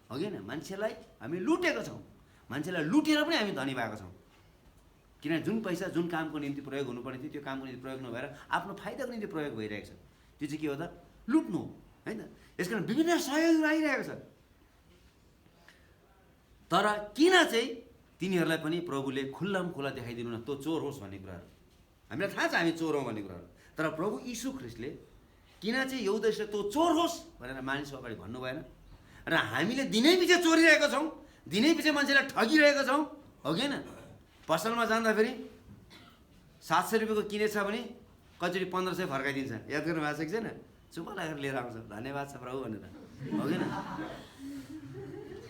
हो कि होइन? मान्छेलाई हामी लुटेको छौँ, मान्छेलाई लुटेर पनि हामी धनी भएको छौँ। किनभने जुन पैसा जुन कामको निम्ति प्रयोग हुनुपर्ने थियो त्यो कामको निम्ति प्रयोग नभएर आफ्नो फाइदाको निम्ति प्रयोग भइरहेको छ। त्यो चाहिँ के हो त, लुट्नु होइन। यसकारण विभिन्न सहयोगहरू आइरहेको छ। तर किन चाहिँ तिनीहरूलाई पनि प्रभुले खुल्ला देखाइदिनु न, त्यो चोर होस् भन्ने कुराहरू हामीलाई थाहा छ, हामी चोर हौँ भन्ने कुराहरू। तर प्रभु यीशु ख्रिस्टले किन चाहिँ यहुदा इस्करियोत तँ चोर होस् भनेर मानिसको अगाडि भन्नु भएन र हामीले दिनैपिछे चोरिरहेका छौँ, दिनैपिछे मान्छेलाई ठगिरहेका छौँ, हो कि होइन? पसलमा जाँदाखेरि 700 रुपियाँको किनेछ भने कचोरी 1500 फर्काइदिन्छ। याद गर्नु भएको छ कि छैन? चुप लागेर लिएर आउँछ, धन्यवाद छ प्रभु भनेर, हो कि होइन?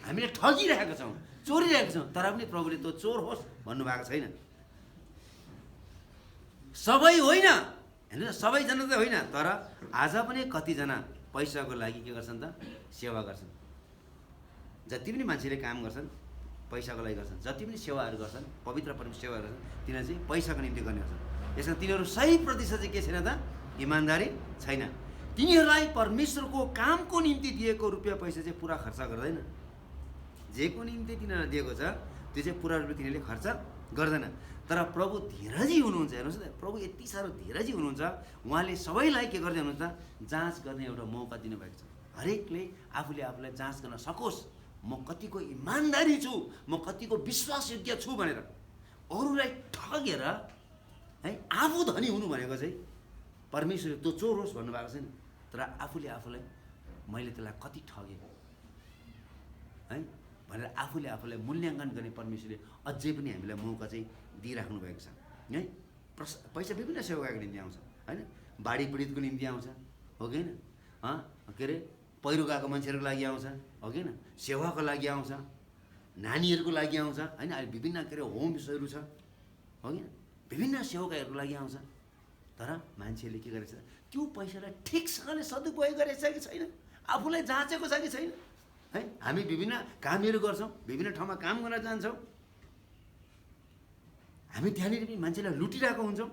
हामीले ठगिरहेका छौँ, चोरिरहेका छौँ, तर पनि प्रभुले तँ चोर होस् भन्नुभएको छैन। सबै होइन, होइन सबैजना त होइन, तर आज पनि कतिजना पैसाको लागि के गर्छन् त? सेवा गर्छन्। जति पनि मान्छेले काम गर्छन् पैसाको लागि गर्छन्, जति पनि सेवाहरू गर्छन्, पवित्र परमेश्वर सेवा गर्छन्, तिनीहरू चाहिँ पैसाको निम्ति गर्ने गर्छन्। यसमा तिनीहरू सही प्रतिशत चाहिँ के छैन त? इमान्दारी छैन। तिनीहरूलाई परमेश्वरको कामको निम्ति दिएको रुपियाँ पैसा चाहिँ पुरा खर्च गर्दैन। जेको निम्ति तिनीहरूलाई दिएको छ त्यो चाहिँ पुरा रुपियाँ तिनीहरूले खर्च गर्दैन। तर प्रभु धीरजी हुनुहुन्छ। हेर्नुहोस् त, प्रभु यति साह्रो धीरजी हुनुहुन्छ, उहाँले सबैलाई के गर्दै हुनुहुन्छ? जाँच गर्ने एउटा मौका दिनुभएको छ। हरेकले आफूले आफूलाई जाँच गर्न सकोस्, म कतिको इमान्दारी छु, म कतिको विश्वासयोग्य छु भनेर। अरूलाई ठगेर है आफू धनी हुनु भनेको चाहिँ परमेश्वरले तँ चोर होस् भन्नुभएको छैन, तर आफूले आफूलाई मैले त्यसलाई कति ठगेँ है भनेर आफूले आफूलाई मूल्याङ्कन गर्ने परमेश्वरले अझै पनि हामीलाई मौका चाहिँ दिइराख्नु भएको छ है। पैसा विभिन्न सेवाको निम्ति आउँछ होइन, बाढी पीडितको निम्ति आउँछ, हो कि होइन? के अरे पहिरो गएको मान्छेहरूको लागि आउँछ, हो कि होइन? सेवाको लागि आउँछ, नानीहरूको लागि आउँछ होइन। अहिले विभिन्न के अरे होम्सहरू छ, हो कि विभिन्न सेवाकाहरूको लागि आउँछ। तर मान्छेले के गरेछ? त्यो पैसालाई ठिकसँगले सदुपयोग गरेछ कि छैन, आफूलाई जाँचेको छ कि छैन है। हामी विभिन्न कामहरू गर्छौँ, विभिन्न ठाउँमा काम गर्न जान्छौँ, हामी त्यहाँनिर पनि मान्छेलाई लुटिरहेको हुन्छौँ,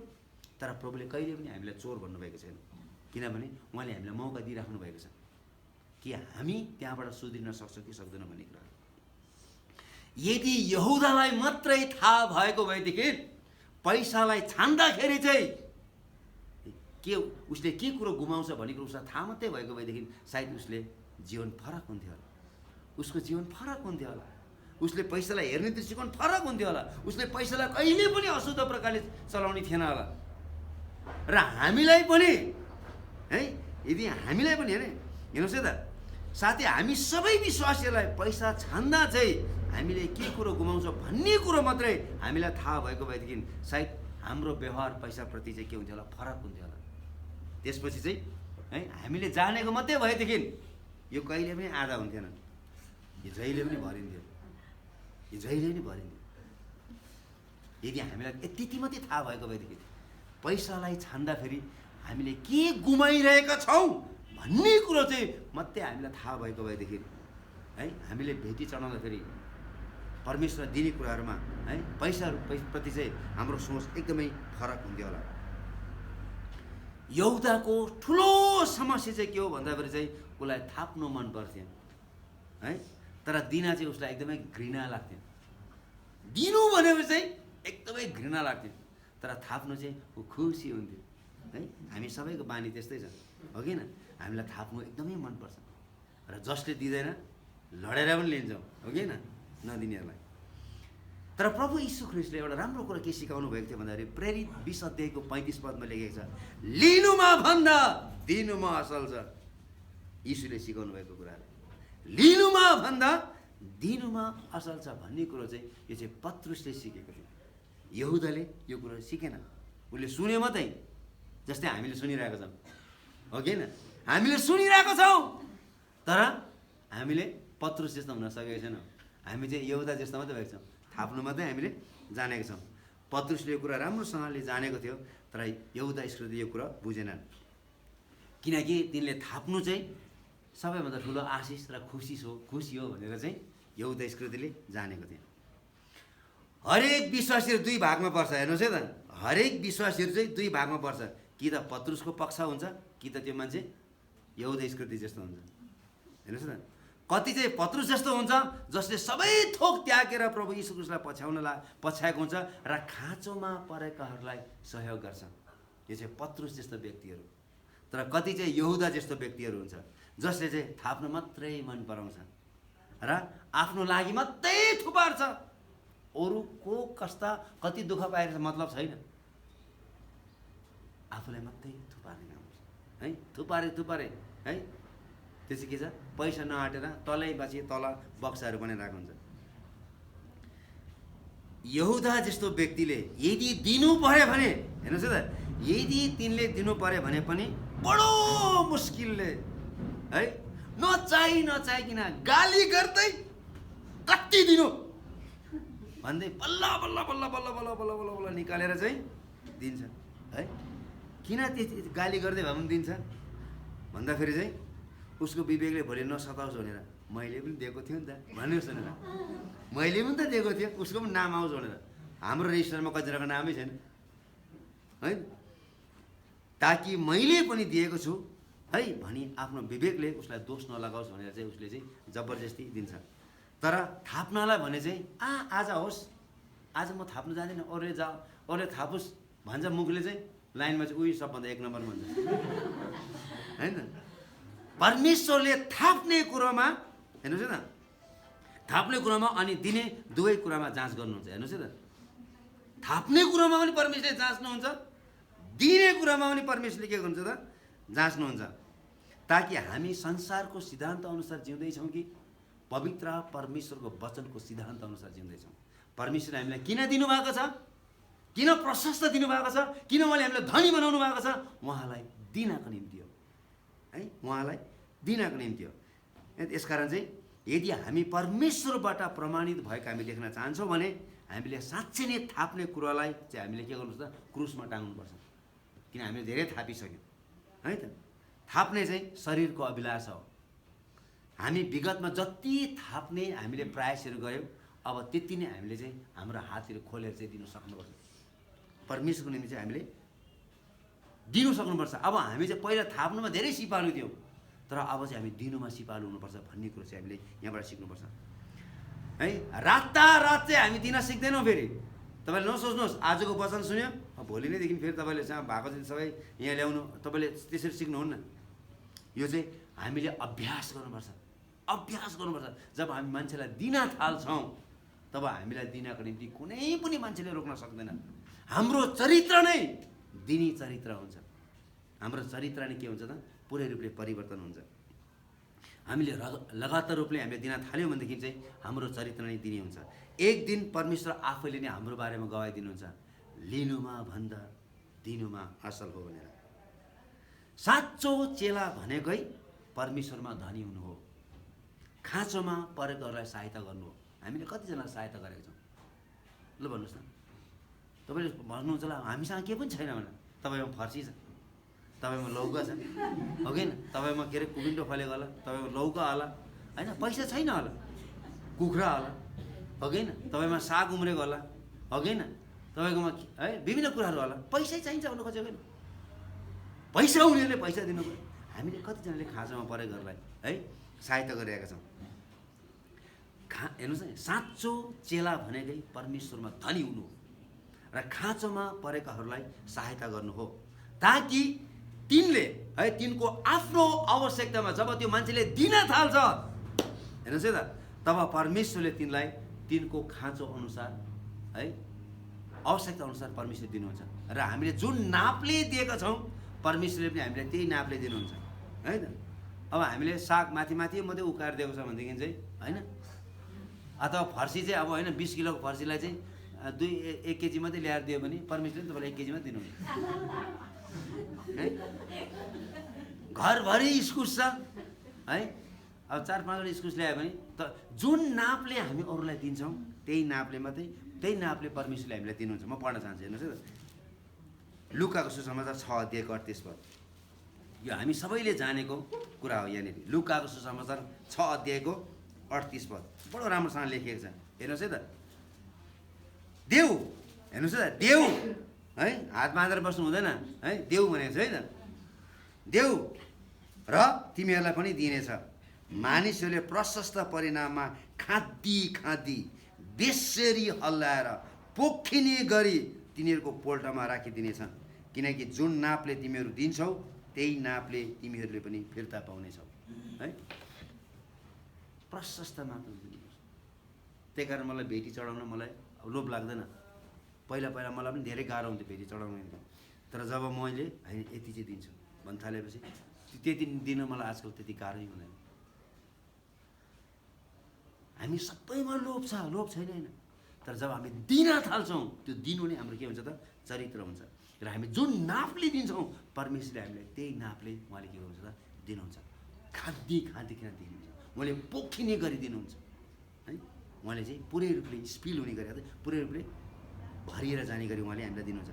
तर प्रभुले कहिले पनि हामीलाई चोर भन्नुभएको छैन। किनभने उहाँले हामीलाई मौका दिइराख्नु भएको छ कि हामी त्यहाँबाट सुध्रिन सक्छौँ कि सक्दैनौँ भन्ने कुरा। यदि यहुदालाई मात्रै थाहा भएको भएदेखि पैसालाई छान्दाखेरि चाहिँ के उसले के कुरो गुमाउँछ भन्ने कुरो उसलाई थाहा मात्रै भएको भएदेखि सायद उसले जीवन फरक हुन्थ्यो होला, उसको जीवन फरक हुन्थ्यो होला, उसले पैसालाई हेर्ने दृष्टिकोण फरक हुन्थ्यो होला, उसले पैसालाई कहिले पनि अशुद्ध प्रकारले चलाउने थिएन होला। र हामीलाई पनि है, यदि हामीलाई पनि हेर्नुहोस् है त साथी, हामी सबै विश्वासीहरूलाई पैसा छान्दा चाहिँ हामीले के कुरो गुमाउँछ भन्ने कुरो मात्रै हामीलाई थाहा भएको भएदेखि सायद हाम्रो व्यवहार पैसाप्रति चाहिँ के हुन्थ्यो होला? फरक हुन्थ्यो होला। त्यसपछि चाहिँ है हामीले जानेको मात्रै भएदेखि यो कहिले पनि आधा हुन्थेन, यो जहिले पनि भरिन्थ्यो, यो जहिले पनि भरिन्थ्यो। यदि हामीलाई यति मात्रै थाहा भएको भएदेखि पैसालाई छान्दाखेरि हामीले के गुमाइरहेका छौँ भन्ने कुरो चाहिँ मात्रै हामीलाई थाहा भएको भएदेखि है हामीले भेटी चढाउँदाखेरि परमेश्वर दिने कुराहरूमा है पैसाप्रति चाहिँ हाम्रो सोच एकदमै फरक हुन्थ्यो होला। यहुदाको ठुलो समस्या चाहिँ के हो भन्दाखेरि चाहिँ उसलाई थाप्नु मन पर्थ्यो है, तर दिन चाहिँ उसलाई एकदमै घृणा लाग्थ्यो। दिनु भनेपछि चाहिँ एकदमै घृणा लाग्थ्यो, तर थाप्नु चाहिँ ऊ खुसी हुन्थ्यो है। हामी सबैको बानी त्यस्तै छ, हो कि होइन? हामीलाई थाप्नु एकदमै मनपर्छ र जसले दिँदैन लडेर पनि लिन्छौँ, हो कि होइन? नदिनेहरूलाई। तर प्रभु यीशु ख्रिस्टले एउटा राम्रो कुरा के सिकाउनु भएको थियो भन्दाखेरि प्रेरित 20 अध्यायको 35 पदमा लेखेको छ, लिनुमा भन्दा दिनुमा असल छ। यीशुले सिकाउनु भएको कुराहरू लिनुमा भन्दा दिनुमा असल छ भन्ने कुरो चाहिँ यो चाहिँ पत्रुसले सिकेको थियो। यहुदाले यो कुरो सिकेन, उसले सुन्यो मात्रै, जस्तै हामीले सुनिरहेको छौँ, हो कि होइन? हामीले सुनिरहेको छौँ तर हामीले पत्रुस जस्तो हुन सकेको छैनौँ। हामी चाहिँ यहुदा जस्तो मात्रै भएको छौँ, थाप्नु मात्रै हामीले जानेको छौँ। पत्रुसले यो कुरा राम्रोसँगले जानेको थियो, तर यहुदा इस्करियोतले यो कुरा बुझेनन्, किनकि तिनले थाप्नु चाहिँ सबैभन्दा ठुलो आशिष र खुसी हो भनेर चाहिँ यहुदा इस्करियोतले जानेको थियो। हरेक विश्वासीहरू दुई भागमा पर्छ। हेर्नुहोस् है त, हरेक विश्वासीहरू चाहिँ दुई भागमा पर्छ, कि त पत्रुसको पक्ष हुन्छ कि त त्यो मान्छे यहुदा इस्करियोत जस्तो हुन्छ। हेर्नुहोस् न, कति चाहिँ पत्रुस जस्तो हुन्छ जसले सबै थोक त्यागेर प्रभु यीशु ख्रिस्टलाई पछ्याएको हुन्छ र खाँचोमा परेकाहरूलाई सहयोग गर्छ। यो चाहिँ पत्रुस जस्तो व्यक्तिहरू। तर कति चाहिँ यहुदा जस्तो व्यक्तिहरू हुन्छ जसले चाहिँ थाप्नु मात्रै मन पराउँछ र आफ्नो लागि मात्रै थुपार्छ, अरूको कस्ता कति दुःख पाएर मतलब छैन। आफूलाई मात्रै थुपार्ने काम गर्छ है। थुपारे है, त्यसै के छ, पैसा नआटेर तलै बाँची तल बक्साहरू बनाइरहेको हुन्छ। यहुदा जस्तो व्यक्तिले यदि दिनु पर्यो भने, हेर्नुहोस् है त, यदि तिनले दिनु पर्यो भने पनि बडो मुस्किलले है, नचाहिकन गाली गर्दै कति दिनु भन्दै बल्ल बल्ल बल्ल बल्ल बल्ल बल्ल बल्ल बल्ल निकालेर चाहिँ दिन्छ है। किन त्यति गाली गर्दै भए पनि दिन्छ भन्दाखेरि चाहिँ उसको विवेकले भोलि नसताओस् भनेर, मैले पनि दिएको थियो नि त भन्नुहोस् भनेर, मैले पनि त दिएको थिएँ, उसको पनि नाम आओस् भनेर। हाम्रो रेजिस्टरमा कतिजनाको नामै छैन है, ताकि मैले पनि दिएको छु है भनी आफ्नो विवेकले उसलाई दोष नलगाओस् भनेर चाहिँ उसले चाहिँ जबरजस्ती दिन्छ। तर थाप्नलाई भने चाहिँ आज होस्, आज म थाप्नु जाँदिनँ, अरूले अरूले थापोस् भन्छ मुखले चाहिँ, लाइनमा चाहिँ उही सबभन्दा एक नम्बर भन्छ होइन। परमेश्वरले थाप्ने कुरोमा, हेर्नुहोस् है त, थाप्ने कुरामा अनि दिने दुवै कुरामा जाँच गर्नुहुन्छ। हेर्नुहोस् है त, थाप्ने कुरामा पनि परमेश्वरले जाँच्नुहुन्छ, दिने कुरामा पनि परमेश्वरले के गर्नुहुन्छ त, जाँच्नुहुन्छ, ताकि हामी संसारको सिद्धान्त अनुसार जिउँदैछौँ कि पवित्र परमेश्वरको वचनको सिद्धान्त अनुसार जिउँदैछौँ। परमेश्वरले हामीलाई किन दिनुभएको छ, किन प्रशस्त दिनुभएको छ, किन उहाँले हामीलाई धनी बनाउनु भएको छ, उहाँलाई दिनको निम्ति हो है, उहाँलाई दिनको निम्ति हो। यसकारण चाहिँ यदि हामी परमेश्वरबाट प्रमाणित भएको हामी देख्न चाहन्छौँ भने हामीले साँच्चै नै थाप्ने कुरालाई चाहिँ हामीले के गर्नुपर्छ, क्रुसमा टाङ्नुपर्छ। किन हामीले धेरै थापिसक्यौँ है त। थाप्ने चाहिँ शरीरको अभिलाष हो। हामी विगतमा जति थाप्ने हामीले प्रयासहरू गऱ्यौँ, अब त्यति नै हामीले चाहिँ हाम्रो हातहरू खोलेर चाहिँ दिनु सक्नुपर्छ। परमेश्वरको निम्ति चाहिँ हामीले दिनु सक्नुपर्छ। अब हामी चाहिँ पहिला थाप्नुमा धेरै सिपालु थियौँ, तर अब चाहिँ हामी दिनुमा सिपालु हुनुपर्छ भन्ने कुरो चाहिँ हामीले यहाँबाट सिक्नुपर्छ है। रातारात चाहिँ हामी दिन सिक्दैनौँ। फेरि तपाईँले नसोच्नुहोस् आजको वचन सुन्यो भोलि नैदेखि फेरि तपाईँले चाहिँ भएको चाहिँ सबै यहाँ ल्याउनु, तपाईँले त्यसरी सिक्नुहुन्न। यो चाहिँ हामीले अभ्यास गर्नुपर्छ, अभ्यास गर्नुपर्छ। जब हामी मान्छेलाई दिन थाल्छौँ तब हामीलाई दिनको निम्ति कुनै पनि मान्छेले रोक्न सक्दैन। हाम्रो चरित्र नै दिने चरित्र हुन्छ। हाम्रो चरित्र नै के हुन्छ त, पुरै रूपले परिवर्तन हुन्छ। हामीले लगातार रूपले हामीले दिन थाल्यौँ भनेदेखि चाहिँ हाम्रो चरित्र नै दिने हुन्छ। एक दिन परमेश्वर आफैले नै हाम्रो बारेमा गवाई दिनुहुन्छ, लिनुमा भन्दा दिनुमा असल हो भनेर। साँचो चेला भनेकै परमेश्वरमा धनी हुनु हो, खाँचोमा परेकोहरूलाई सहायता गर्नु हो। हामीले कतिजनालाई सहायता गरेका छौँ ल भन्नुहोस् न। तपाईँले भन्नुहुन्छ होला हामीसँग के पनि छैन भने, तपाईँमा फर्सी छ, तपाईँमा लौका छ, हो कि तपाईँमा के अरे कुबिन्डो फलेको होला, तपाईँमा लौका होला होइन, पैसा छैन होला, कुखुरा होला, हो कि तपाईँमा साग उम्रेको होला, हो कि तपाईँकोमा है विभिन्न कुराहरू होला, पैसै चाहिन्छ भन्नु खोजेको होइन। पैसा उनीहरूले पैसा दिनु पऱ्यो। हामीले कतिजनाले खाँचोमा परेकोहरूलाई है सहायता गरिरहेका छौँ। हेर्नुहोस् न, साँचो चेला भनेकै परमेश्वरमा धनी हुनु हो र खाँचोमा परेकाहरूलाई सहायता गर्नु हो, ताकि तिनले है तिनको आफ्नो आवश्यकतामा जब त्यो मान्छेले दिन थाल्छ, हेर्नुहोस् है त, तब परमेश्वरले तिनलाई तिनको खाँचो अनुसार है आवश्यकता अनुसार परमेश्वरले दिनुहुन्छ। र हामीले जुन नापले दिएका छौँ परमेश्वरले पनि हामीलाई त्यही नापले दिनुहुन्छ है त। अब हामीले साग माथि माथि मात्रै उकाएर दिएको छ भनेदेखि चाहिँ होइन, अथवा फर्सी चाहिँ अब होइन 20 किलोको फर्सीलाई चाहिँ 1 केजी मात्रै ल्याएर दियो भने परमेश्वरले तपाईँलाई 1 केजी मात्रै दिनुहुन्छ है। घरभरि इस्कुस छ है, अब 4-5 वटा इस्कुस ल्यायो भने त जुन नापले हामी अरूलाई दिन्छौँ त्यही नापले मात्रै, त्यही नापले परमेश्वरले हामीलाई दिनुहुन्छ। म पढ्न चाहन्छु, हेर्नुहोस् है त, लुकाको सुसमाचार 6 अध्यायको 38 पद। यो हामी सबैले जानेको कुरा हो। यहाँनिर लुकाको सुसमाचार 6 अध्यायको 38 पद बडो राम्रोसँग लेखिएको छ। हेर्नुहोस् है त, देउ, हेर्नुहोस् है त, देउ है हात बाँधेर बस्नु हुँदैन है, देउ भनेको छ है त, देउ र तिमीहरूलाई पनि दिनेछ। मानिसहरूले प्रशस्त परिणाममा खाँदी खाँदी बेसरी हल्लाएर पोखिने गरी तिनीहरूको पोल्टामा राखिदिनेछन्, किनकि जुन नापले तिमीहरू दिन्छौ त्यही नापले तिमीहरूले पनि फिर्ता पाउनेछौ है। प्रशस्त मात्र दिनुहोस्। त्यही कारण मलाई भेटी चढाउन मलाई लोभ लाग्दैन। पहिला मलाई पनि धेरै गाह्रो हुन्थ्यो भेटी चढाउनु। तर जब मैले होइन यति चाहिँ दिन्छु भन्न थालेपछि त्यति दिन मलाई आजकल त्यति गाह्रै हुँदैन। हामी सबैमा लोभ छ, लोभ छैन होइन, तर जब हामी दिन थाल्छौँ त्यो दिनु नै हाम्रो के हुन्छ त चरित्र हुन्छ। र हामी जुन नापले दिन्छौँ परमेश्वरले हामीलाई त्यही नापले उहाँले के गर्नुहुन्छ त दिनुहुन्छ। खाँदी किन दिनुहुन्छ, उहाँले पोखिने गरी दिनुहुन्छ है। उहाँले चाहिँ पुरै रूपले स्पिल हुने गरी पुरै रूपले भरिएर जाने गरी उहाँले हामीलाई दिनुहुन्छ।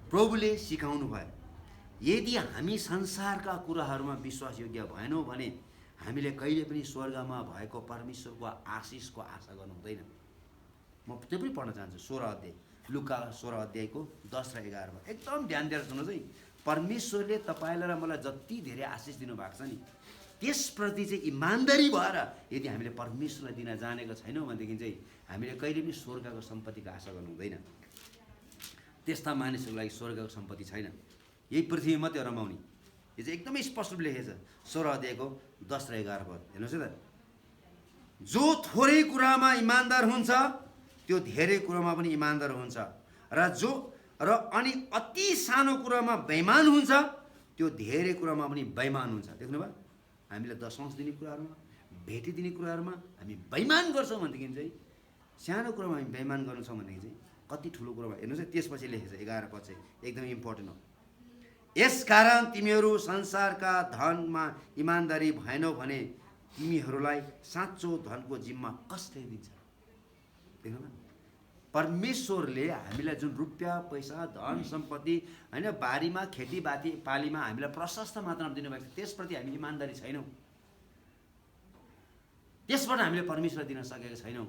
प्रभुले सिकाउनु भयो यदि हामी संसारका कुराहरूमा विश्वासयोग्य भएनौँ भने हामीले कहिले पनि स्वर्गमा भएको परमेश्वरको आशिषको आशा गर्नु हुँदैन। म त्यो पनि पढ्न चाहन्छु 16 अध्याय, लुका 16 अध्यायको 10 र 11मा एकदम ध्यान दिएर सुन्नुहोस् है। परमेश्वरले तपाईँलाई र मलाई जति धेरै आशिष दिनुभएको छ नि त्यसप्रति चाहिँ इमान्दारी भएर यदि हामीले परमेश्वरलाई दिन जानेको छैनौँ भनेदेखि चाहिँ हामीले कहिले पनि स्वर्गको सम्पत्तिको आशा गर्नु हुँदैन। त्यस्ता मानिसहरूको लागि स्वर्गको सम्पत्ति छैन, यही पृथ्वी मात्रै रमाउने। यो चाहिँ एकदमै स्पष्ट रूपले लेखेको छ 16 अध्यायको 10 र 11 पद हेर्नुहोस् है त। जो थोरै कुरामा इमान्दार हुन्छ त्यो धेरै कुरामा पनि इमान्दार हुन्छ, र अनि अति सानो कुरामा बेइमान हुन्छ त्यो धेरै कुरामा पनि बेइमान हुन्छ। देख्नुभयो, हामीलाई दशांश दिने कुराहरूमा, भेटी दिने कुराहरूमा हामी बेइमान गर्छौँ भनेदेखि चाहिँ, सानो कुरामा हामी बेइमान गर्छौँ भनेदेखि चाहिँ कति ठुलो कुरामा। हेर्नुहोस् है, त्यसपछि लेखेको छ 11 पद चाहिँ एकदमै इम्पोर्टेन्ट हो। यसकारण तिमीहरू संसारका धनमा इमान्दारी भएनौ भने तिमीहरूलाई साँचो धनको जिम्मा कसले दिन्छ। देख्नुभयो, परमेश्वरले हामीलाई जुन रुपियाँ पैसा धन सम्पत्ति होइन बारीमा खेतीपाती पालीमा हामीलाई प्रशस्त मात्रामा दिनुभएको छ त्यसप्रति हामी इमान्दारी छैनौँ, त्यसबाट हामीले परमेश्वरलाई दिन सकेका छैनौँ,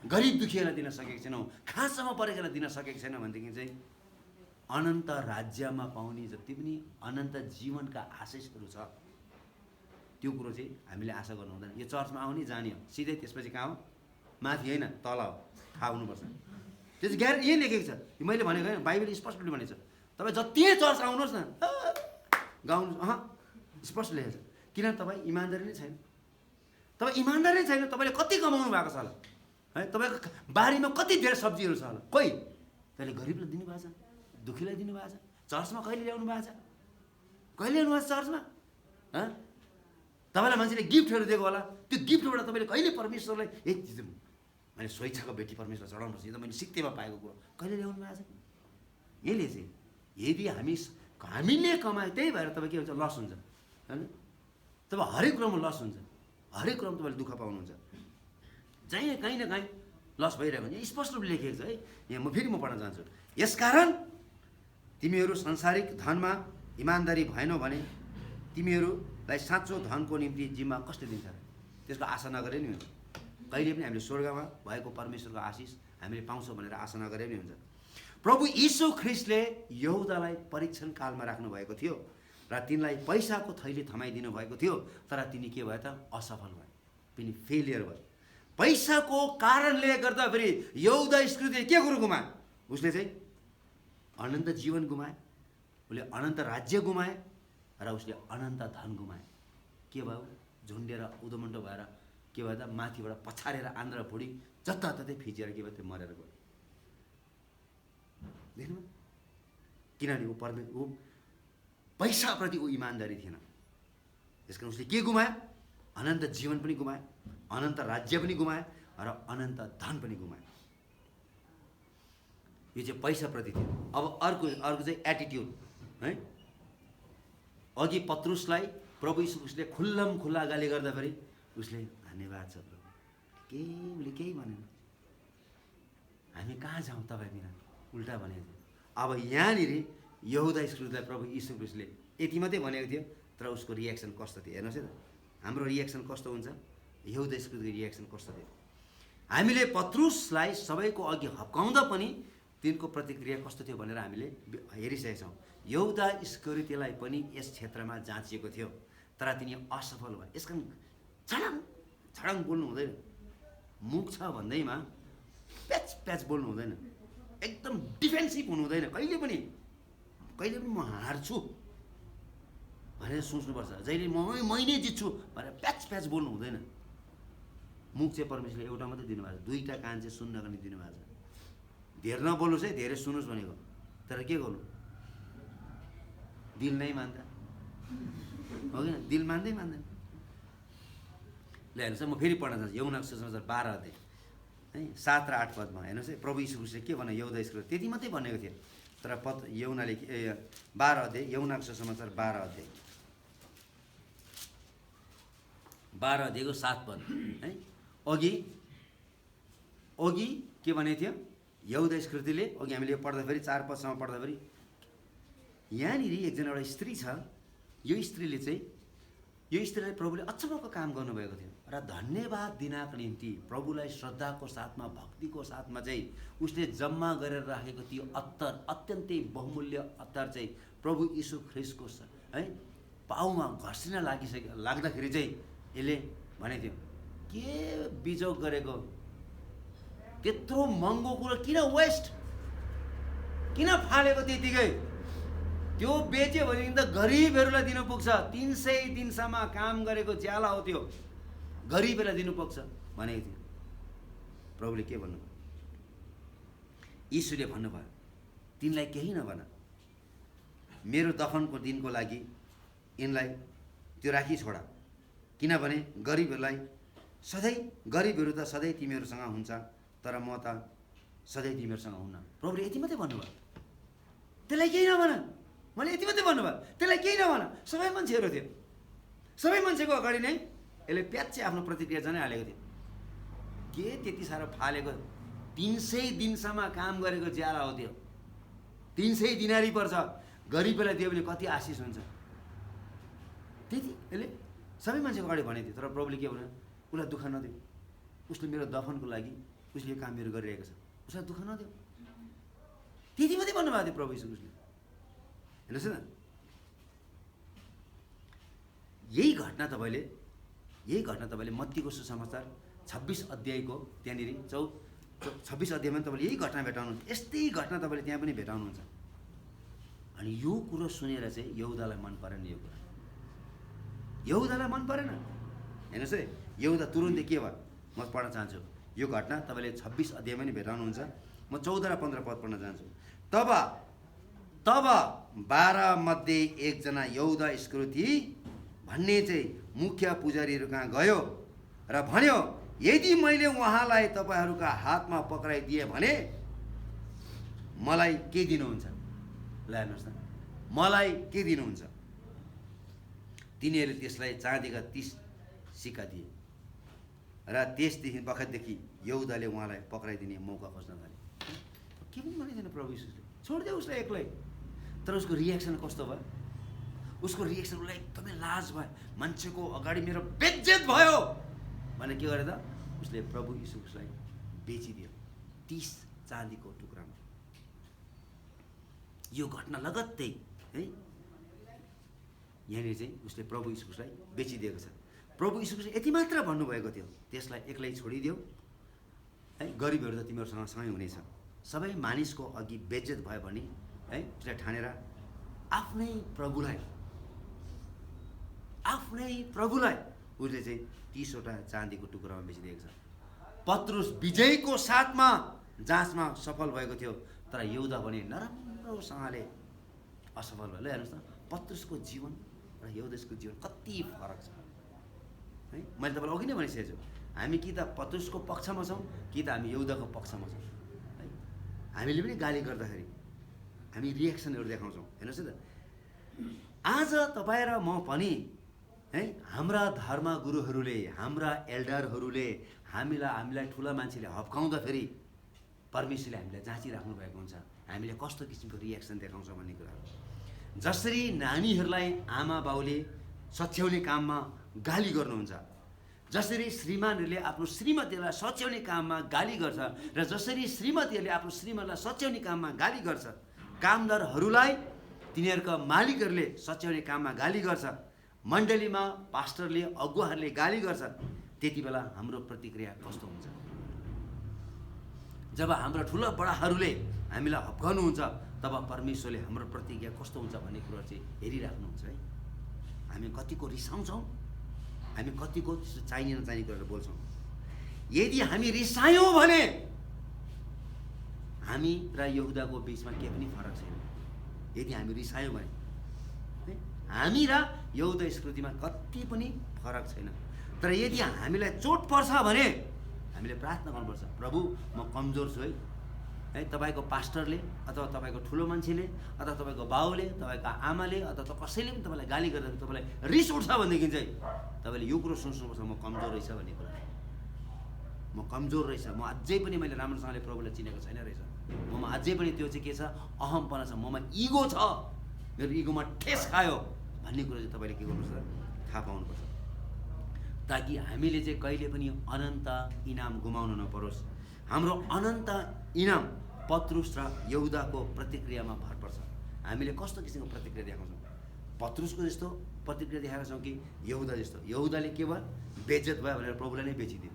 गरिब दुखीहरूलाई दिन सकेका छैनौँ, खाँचोमा परेकालाई दिन सकेका छैनौँ भनेदेखि चाहिँ अनन्त राज्यमा पाउने जति पनि अनन्त जीवनका आशिषहरू छ त्यो कुरो चाहिँ हामीले आशा गर्नु हुँदैन। यो चर्चमा आउने जाने हो सिधै, त्यसपछि कहाँ हो माथि होइन तल हो, थाहा हुनुपर्छ। त्यो चाहिँ ग्यारेन्टी यही लेखेको छ, मैले भनेको होइन, बाइबलले स्पष्ट रूपले भनेको छ। तपाईँ जति चर्च आउनुहोस् न गाउनु स्पष्ट लेखेको छ, किनभने तपाईँ इमान्दारी नै छैन। तपाईँ इमान्दारी नै छैन, तपाईँले कति कमाउनु भएको छ होला है, तपाईँको बारीमा कति धेरै सब्जीहरू छ होला, कोही तपाईँले गरिबलाई दिनुभएको छ, दुखीलाई दिनुभएको छ, चर्चमा कहिले ल्याउनु भएको छ, कहिले ल्याउनु भएको छ चर्चमा। तपाईँलाई मान्छेले गिफ्टहरू दिएको होला, त्यो गिफ्टबाट तपाईँले कहिले परमेश्वरलाई मैले स्वेच्छाको भेटी परमेश्वर चढाउनुपर्छ, यो त मैले सित्तेमा पाएको कुरो कहिले ल्याउनु भएको छ। यसले चाहिँ यदि हामीले कमाए त्यही भएर तपाईँ के हुन्छ लस हुन्छ होइन, तपाईँ हरेक कुरामा लस हुन्छ, हरेक कुरामा तपाईँले दुःख पाउनुहुन्छ, चाहिँ कहीँ न कहीँ लस भइरहेको हुन्छ। स्पष्ट रूपले लेखिएको छ है, यहाँ म फेरि पढ्न चाहन्छु। यसकारण तिमीहरू सांसारिक धनमा इमान्दारी भएनौ भने तिमीहरूलाई साँचो धनको निम्ति जिम्मा कसले दिन्छ, त्यसको आशा नगरे नि हुन्छ। कहिले पनि हामीले स्वर्गमा भएको परमेश्वरको आशिष हामीले पाउँछौँ भनेर आशा नगरे नि हुन्छ। प्रभु यीशु ख्रिस्टले यहुदालाई परीक्षण कालमा राख्नु भएको थियो र तिनलाई पैसाको थैली थमाइदिनु भएको थियो, तर तिनी के भयो त असफल भयो, तिनी फेलियर भयो। पैसाको कारणले गर्दाखेरि यहुदा इस्करियोतले के कुरो गुमायो, उसले चाहिँ अनन्त जीवन गुमाए, उसले अनन्त राज्य गुमाए र उसले अनन्त धन गुमाए। के भयो, झुन्डेर उदोमन्डो भएर के भयो त माथिबाट पछारेर आन्द्रा भुँडी जताततै फिजिएर के भयो त्यो मरेर गयो। देख्नु, किनभने ऊ पैसाप्रति ऊ इमान्दारी थिएन, त्यस कारण उसले के गुमायो, अनन्त जीवन पनि गुमायो, अनन्त राज्य पनि गुमायो र अनन्त धन पनि गुमायो। यो चाहिँ पैसाप्रति थियो। अब अर्को चाहिँ एटिट्युड है। अघि पत्रुसलाई प्रभु यीशुले खुल्लम खुल्ला गाली गर्दाखेरि उसले धन्यवाद छ प्रभु, उसले केही भनेन, हामी कहाँ जाउँ तपाईँ बिना, उल्टा भनेको थियो। अब यहाँनिर यहुदा इस्करियोतलाई प्रभु यीशु ख्रिस्टले यति मात्रै भनेको थियो, तर उसको रिएक्सन कस्तो थियो हेर्नुहोस् है त। हाम्रो रिएक्सन कस्तो हुन्छ, यहुदा इस्करियोतको रिएक्सन कस्तो थियो। हामीले पत्रुसलाई सबैको अघि हप्काउँदा पनि तिनको प्रतिक्रिया कस्तो थियो भनेर हामीले हेरिसकेका छौँ। यहुदा इस्करियोतलाई पनि यस क्षेत्रमा जाँचिएको थियो, तर तिनी असफल भए। यसकारण छडाङ छडाङ बोल्नु हुँदैन, मुख छ भन्दैमा प्याच प्याच बोल्नु हुँदैन, एकदम डिफेन्सिभ हुनु हुँदैन। कहिले पनि म हार्छु भनेर सोच्नुपर्छ, जहिले मै नै जित्छु भनेर प्याच प्याच बोल्नु हुँदैन। मुख चाहिँ परमेश्वरले एउटा मात्रै दिनुभएको छ, दुईवटा कान चाहिँ सुन्नको निम्ति दिनुभएको छ। धेर नबोल्नुहोस् है, धेरै सुन्नुहोस् भनेको, तर के गर्नु दिल नै मान्दा हो कि दिल मान्दै मान्दैन। ल हेर्नुहोस् है, म फेरि पढ्न चाहन्छु यहुना सुसमाचार 12 अध्याय है 7 र 8 पदमा हेर्नुहोस् है, प्रभु यीशु ख्रीष्टले के भन्यो यहुदा स्क्रिप्ट त्यति मात्रै भनेको थियो, तर यहुनाले 12 अध्याय यहुना सुसमाचार 12 अध्याय 12 अध्यायको 7 पद है। अघि के भनेको थियो यहुदा स्क्रिप्टले, अघि हामीले पढ्दाखेरि 4 पदसम्म पढ्दाखेरि यहाँनिर एकजना एउटा स्त्री छ, यो स्त्रीलाई प्रभुले अचम्मको काम गर्नुभएको थियो र धन्यवाद दिनको निम्ति प्रभुलाई श्रद्धाको साथमा भक्तिको साथमा चाहिँ उसले जम्मा गरेर राखेको थियो अत्तर, अत्यन्तै बहुमूल्य अत्तर चाहिँ प्रभु यीशु ख्रीष्टको है पाउमा घर्सिन लाग्दाखेरि चाहिँ यसले भनेको थियो के बिजोग गरेको, त्यत्रो महँगो कुरो किन वेस्ट, किन फालेको त्यतिकै, त्यो बेच्यो भने त गरिबहरूलाई दिनु पुग्छ, 300 दिनसम्म काम गरेको ज्याला हो त्यो, गरिबहरूलाई दिनु पुग्छ भनेको थियो। प्रभुले के भन्नु, यीशुले भन्नुभयो तिनलाई केही नभन, मेरो दफनको दिनको लागि यिनलाई त्यो राखी छोडा, किनभने गरिबहरू त सधैँ तिमीहरूसँग हुन्छ, तर म त सधैँ तिमीहरूसँग हुन्न। प्रभुले यति मात्रै भन्नुभयो, त्यसलाई केही नभन, मैले यति मात्रै भन्नुभयो, त्यसलाई केही नभन। सबै मान्छेहरू थियो, सबै मान्छेको अगाडि नै यसले प्याच्चै आफ्नो प्रतिक्रिया जनाइहालेको थियो, के त्यति साह्रो फालेको, 300 दिनसम्म काम गरेको ज्याला हो त्यो, 300 दिनारी पर्छ, गरिबलाई दियो भने कति आशिष हुन्छ, त्यति यसले सबै मान्छेको अगाडि भनेको थियो। तर प्रभुले के भन्यो, उसलाई दुःख नदेऊ, उसले मेरो दफनको लागि उसले यो कामहरू गरिरहेको छ, उसलाई दुःख नदेऊ, त्यति मात्रै भन्नुभएको थियो प्रभु यीशु ख्रीष्टले। हेर्नुहोस् न, यही घटना तपाईँले मत्तीको सुसमाचार 26 अध्यायको त्यहाँनिर 26 अध्यायमा तपाईँले यही घटना भेटाउनुहुन्छ, यस्तै घटना तपाईँले त्यहाँ पनि भेटाउनुहुन्छ। अनि यो कुरो सुनेर चाहिँ यहुदालाई मन परेन, यहुदालाई मन परेन। हेर्नुहोस् है, यहुदा तुरुन्तै के भयो, म पढ्न चाहन्छु यो घटना, तपाईँले 26 अध्यायमा नि भेटाउनुहुन्छ, म 14 र 15 पद पढ्न चाहन्छु। तब 12 मध्ये एकजना यहुदा इस्करियोती भन्ने चाहिँ मुख्य पुजारीहरू कहाँ गयो र भन्यो, यदि मैले उहाँलाई तपाईँहरूका हातमा पक्राइदिएँ भने मलाई के दिनुहुन्छ? ल हेर्नुहोस् न, मलाई के दिनुहुन्छ? तिनीहरूले त्यसलाई चाँदीका 30 सिक्का दिए र त्यसदेखि बखतदेखि यहुदाले उहाँलाई पक्राइदिने मौका खोज्न थाले। के पनि भनिदिएन प्रभु यीशुले, छोडिदियो उसलाई एक्लै। तर उसको रिएक्सन कस्तो भयो, उसको रिएक्सन उसलाई एकदमै लाज भयो, मान्छेको अगाडि मेरो बेइज्जत भयो भने के गरे त, उसले प्रभु यीशुलाई बेचिदियो 30 चाँदीको टुक्रामा। यो घटना लगत्तै है यहाँनिर चाहिँ उसले प्रभु यीशुलाई बेचिदिएको छ। प्रभु यीशुले यति मात्र भन्नुभएको थियो, त्यसलाई एक्लै छोडिदियो है, गरिबहरू त तिमीहरूसँग सँगै हुनेछ। सबै मानिसको अघि बेइज्जत भयो भने है उसले ठानेर आफ्नै प्रभुलाई उसले चाहिँ 30वटा चाँदीको टुक्रामा बेचिदिएको छ। पत्रुस विजयको साथमा जाँचमा सफल भएको थियो, तर यहुदा भने नराम्रोसँगले असफल भयो। ल हेर्नुहोस् न, पत्रुसको जीवन र यहुदाको जीवन कति फरक छ है। मैले तपाईँलाई अघि नै भनिसकेको छु, हामी कि त पत्रुसको पक्षमा छौँ कि त हामी यहुदाको पक्षमा छौँ है। हामीले पनि गाली गर्दाखेरि हामी रिएक्सनहरू देखाउँछौँ। हेर्नुहोस् न, आज तपाईँ र म पनि है हाम्रा धर्मगुरुहरूले, हाम्रा एल्डरहरूले हामीलाई ठुला मान्छेले हप्काउँदाखेरि परमेश्वरले हामीलाई जाँचिराख्नु भएको हुन्छ, हामीले कस्तो किसिमको रिएक्सन देखाउँछौँ भन्ने कुराहरू। जसरी नानीहरूलाई आमा बाउले सच्याउने काममा गाली गर्नुहुन्छ, जसरी श्रीमानहरूले आफ्नो श्रीमतीलाई सच्याउने काममा गाली गर्छ, र जसरी श्रीमतीहरूले आफ्नो श्रीमानलाई सच्याउने काममा गाली गर्छ, कामदारहरूलाई तिनीहरूका मालिकहरूले सच्याउने काममा गाली गर्छ, मण्डलीमा पास्टरले अगुवाहरूले गाली गर्छ, त्यति बेला हाम्रो प्रतिक्रिया कस्तो हुन्छ? जब हाम्रो ठुला बडाहरूले हामीलाई हप्काउनुहुन्छ तब परमेश्वरले हाम्रो प्रतिक्रिया कस्तो हुन्छ भन्ने कुरा चाहिँ हेरिराख्नुहुन्छ है। हामी कतिको रिसाउँछौँ, हामी कतिको चाहिने नचाहिने कुराहरू बोल्छौँ। यदि हामी रिसायौँ भने हामी र यहुदाको बिचमा केही पनि फरक छैन। यदि हामी रिसायौँ भने हामी र यहुदा स्कृतिमा कति पनि फरक छैन। तर यदि हामीलाई चोट पर्छ भने हामीले प्रार्थना गर्नुपर्छ, प्रभु म कमजोर छु है, तपाईँको पास्टरले अथवा तपाईँको ठुलो मान्छेले अथवा तपाईँको बाउले, तपाईँको आमाले अथवा कसैले पनि तपाईँलाई गाली गर्दा तपाईँलाई रिस उठ्छ भनेदेखि चाहिँ तपाईँले यो कुरो सोच्नुपर्छ, म कमजोर रहेछ भन्ने कुरा, म कमजोर रहेछ, म अझै पनि मैले राम्रोसँगले प्रभुलाई चिनेको छैन रहेछ, ममा अझै पनि त्यो चाहिँ के छ, अहमपना छ, ममा इगो छ, मेरो इगोमा ठेस खायो भन्ने कुरो चाहिँ तपाईँले के गर्नुपर्छ, थाहा पाउनुपर्छ, ताकि हामीले चाहिँ कहिले पनि अनन्त इनाम गुमाउनु नपरोस्। हाम्रो अनन्त इनाम पत्रुस र यहुदाको प्रतिक्रियामा भर पर्छ। हामीले कस्तो किसिमको प्रतिक्रिया देखाउँछौँ, पत्रुसको जस्तो प्रतिक्रिया देखाएका छौँ कि यहुदा जस्तो? यहुदाले के भयो, बेइज्जत भयो भनेर प्रभुलाई नै बेचिदियो।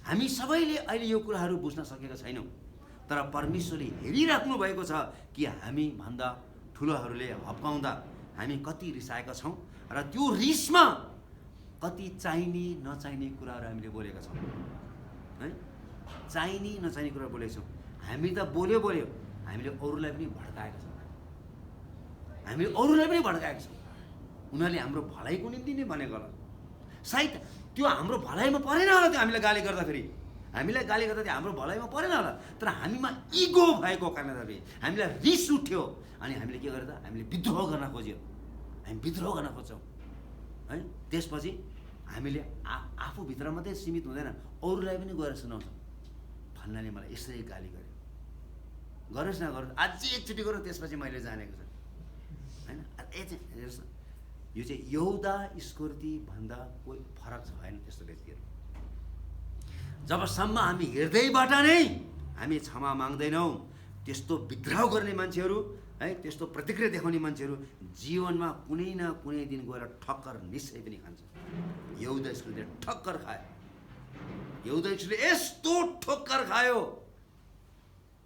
हामी सबैले अहिले यो कुराहरू बुझ्न सकेका छैनौँ, तर परमेश्वरले हेरिराख्नु भएको छ कि हामी भन्दा ठुलोहरूले हप्काउँदा हामी कति रिसाएका छौँ र त्यो रिसमा कति चाहिने नचाहिने कुराहरू हामीले बोलेका छौँ है। चाहिने नचाहिने कुरा बोलेका छौँ। हामी त बोल्यो हामीले अरूलाई पनि भड्काएका छौँ, हामीले अरूलाई पनि भड्काएका छौँ। उनीहरूले हाम्रो भलाइको निम्ति नै भनेको होला, सायद त्यो हाम्रो भलाइमा परेन होला, त्यो हामीलाई गाली गर्दाखेरि, हामीलाई गाली गर्दा त्यो हाम्रो भलाइमा परेन होला, तर हामीमा इगो भएको कारणले हामीलाई रिस उठ्यो अनि हामीले के गर्दा हामीले विद्रोह गर्न खोज्यो, हामी विद्रोह गर्न खोज्छौँ है। त्यसपछि हामीले आफूभित्र मात्रै सीमित हुँदैन, अरूलाई पनि गएर सुनाउँछौँ, भन्नाले मलाई यसरी गाली गर्यो, गरोस् न गरोस्, अझै एकचोटि गरौँ, त्यसपछि मैले जानेको छु होइन। हेर्नुहोस् न, यो चाहिँ यहुदा स्कृति भन्दा कोही फरक छैन त्यस्तो व्यक्तिहरू। जबसम्म हामी हृदयबाट नै हामी क्षमा माग्दैनौँ, त्यस्तो विद्रोह गर्ने मान्छेहरू है, त्यस्तो प्रतिक्रिया देखाउने मान्छेहरू जीवनमा कुनै न कुनै दिन गएर ठक्कर निश्चय पनि खान्छ। यहुदा स्कृतिले ठक्कर खायो, यहुदा स्कृतिले यस्तो ठक्कर खायो,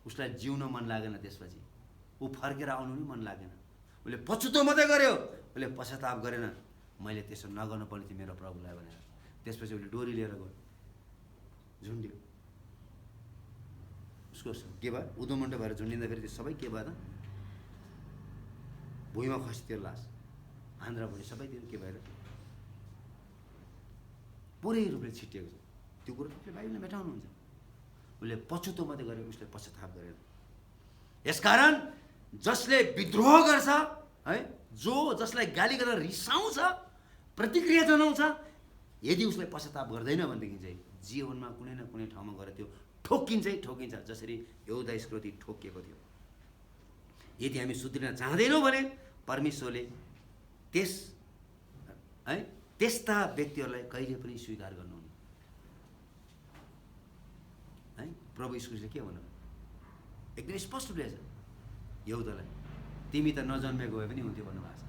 उसलाई जिउन मन लागेन, त्यसपछि ऊ फर्केर आउनु पनि मन लागेन, उसले पछुतो मात्रै गर्यो, उसले पश्चाताप गरेन, मैले त्यसो नगर्नु पर्ने थियो मेरो प्रभुलाई भनेर। त्यसपछि उसले डोरी लिएर गयो, झुन्ड्यो, उसको के भयो, उदोमन्डो भएर झुन्डिँदाखेरि त्यो सबै के भयो त, भुइँमा खस्यो त्यो लास, आन्द्रा भुँडी सबैतिर के भएर पुरै रूपले छिटिएको छ। त्यो कुरो उसले बाइबलमा मेटाउनुहुन्छ, उसले पछुतो मात्रै गर्यो, उसले पश्चाताप गरेन। यसकारण जसले विद्रोह गर्छ है, जसलाई गाली गरेर रिसाउँछ, प्रतिक्रिया जनाउँछ, यदि उसलाई पश्चाताप गर्दैन भनेदेखि चाहिँ जीवनमा कुनै न कुनै ठाउँमा गएर त्यो ठोकिन्छ, जसरी यहुदा स्कृति ठोकिएको थियो। यदि हामी सुध्रिन चाहँदैनौँ भने परमेश्वरले त्यस्ता व्यक्तिहरूलाई कहिले पनि स्वीकार गर्नुहुन्न है। प्रभु यीशुले के भन्नु एकदम स्पष्ट रहेछ यहुदालाई, तिमी त नजन्मेको भए पनि हुन्थ्यो भन्नुभएको छ,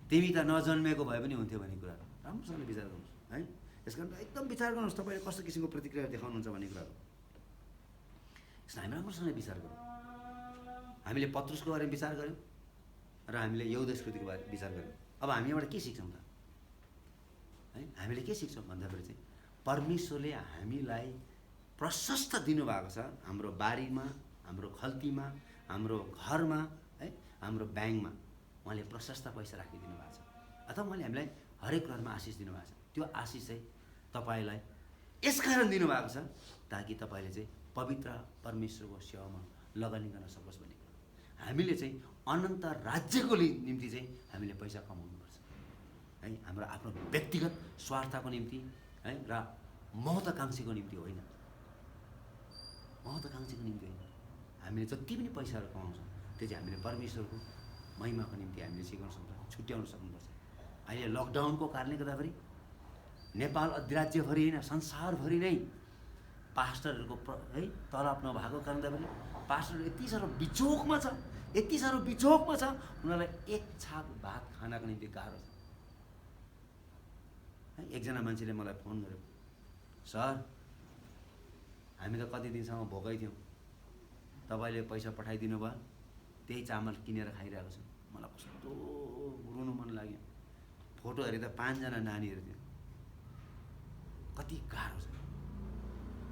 तिमी त नजन्मेको भए पनि हुन्थ्यो भन्ने कुरा राम्रोसँगले विचार गर्नुहोस् है। यसकारण एकदम विचार गर्नुहोस् तपाईँले कस्तो किसिमको प्रतिक्रिया देखाउनुहुन्छ भन्ने कुराहरू, यसलाई हामी राम्रोसँगले विचार गरौँ। हामीले पत्रुसको बारेमा विचार गऱ्यौँ र हामीले यहुदा स्कृतिको बारेमा विचार गऱ्यौँ। अब हामी यहाँबाट के सिक्छौँ त है, हामीले के सिक्छौँ भन्दाखेरि चाहिँ परमेश्वरले हामीलाई प्रशस्त दिनुभएको छ, हाम्रो बारीमा, हाम्रो खल्तीमा, हाम्रो घरमा है, हाम्रो ब्याङ्कमा उहाँले प्रशस्त पैसा राखिदिनु भएको छ, अथवा उहाँले हामीलाई हरेक कुरामा आशिष दिनुभएको छ। त्यो आशिष चाहिँ तपाईँलाई यसकारण दिनुभएको छ ताकि तपाईँले चाहिँ पवित्र परमेश्वरको सेवामा लगानी गर्न सकोस् भन्ने कुरा। हामीले चाहिँ अनन्त राज्यको निम्ति चाहिँ हामीले पैसा कमाउनुपर्छ है, हाम्रो आफ्नो व्यक्तिगत स्वार्थको निम्ति है र महत्त्वाकांक्षीको निम्ति होइन, महत्त्वाकांक्षीको निम्ति होइन। हामीले जति पनि पैसाहरू कमाउँछौँ त्यो चाहिँ हामीले परमेश्वरको महिमाको निम्ति हामीले चाहिँ गर्न सक्छ, छुट्याउन सक्नुपर्छ। अहिले लकडाउनको कारणले गर्दाखेरि नेपाल अधिराज्यभरि होइन, संसारभरि नै पास्टरहरूको है तलब नभएको कारणले पनि पास्टरहरू यति साह्रो बिचोकमा छ, उनीहरूलाई एक छाक भात खानको निम्ति गाह्रो छ है। एकजना मान्छेले मलाई फोन गर्यो, सर हामी त कति दिनसम्म भोकै थियौँ, तपाईँले पैसा पठाइदिनु भयो, त्यही चामल किनेर खाइरहेको छु। मलाई कस्तो रुनु मन लाग्यो, फोटो हेरेर 5 जना नानीहरू थियो, कति गाह्रो छ।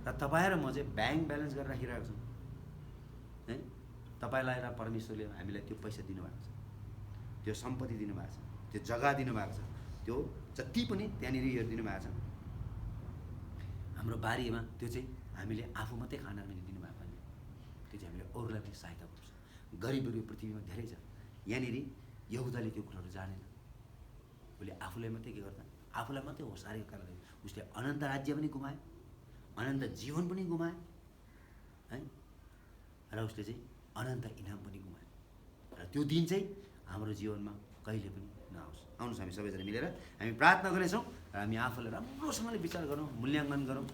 र तपाईँ र म चाहिँ ब्याङ्क ब्यालेन्स गरेर राखिरहेको छौँ है, तपाईँलाई र परमेश्वरले हामीलाई त्यो पैसा दिनुभएको छ, त्यो सम्पत्ति दिनुभएको छ, त्यो जग्गा दिनुभएको छ, त्यो जति पनि त्यहाँनिर यो दिनुभएको छ। हाम्रो बारीमा त्यो चाहिँ हामीले आफू मात्रै खानको निम्ति दिनुभएको होइन, त्यो चाहिँ हामीले अरूलाई पनि सहायता गर्छ। गरिबहरू पृथ्वीमा धेरै छ, यहाँनिर यहुदाले त्यो कुराहरू जानेन। उसले आफूलाई मात्रै के गर्दा, आफूलाई मात्रै होसारेको कारणले उसले अनन्त राज्य पनि गुमायो, अनन्त जीवन पनि गुमायो है, र उसले चाहिँ अनन्त इनाम पनि गुमायो। र त्यो दिन चाहिँ हाम्रो जीवनमा कहिले पनि नआओस्। आउनुहोस् हामी सबैजना मिलेर हामी प्रार्थना गर्नेछौँ र हामी आफूलाई राम्रोसँगले विचार गरौँ, मूल्याङ्कन गरौँ।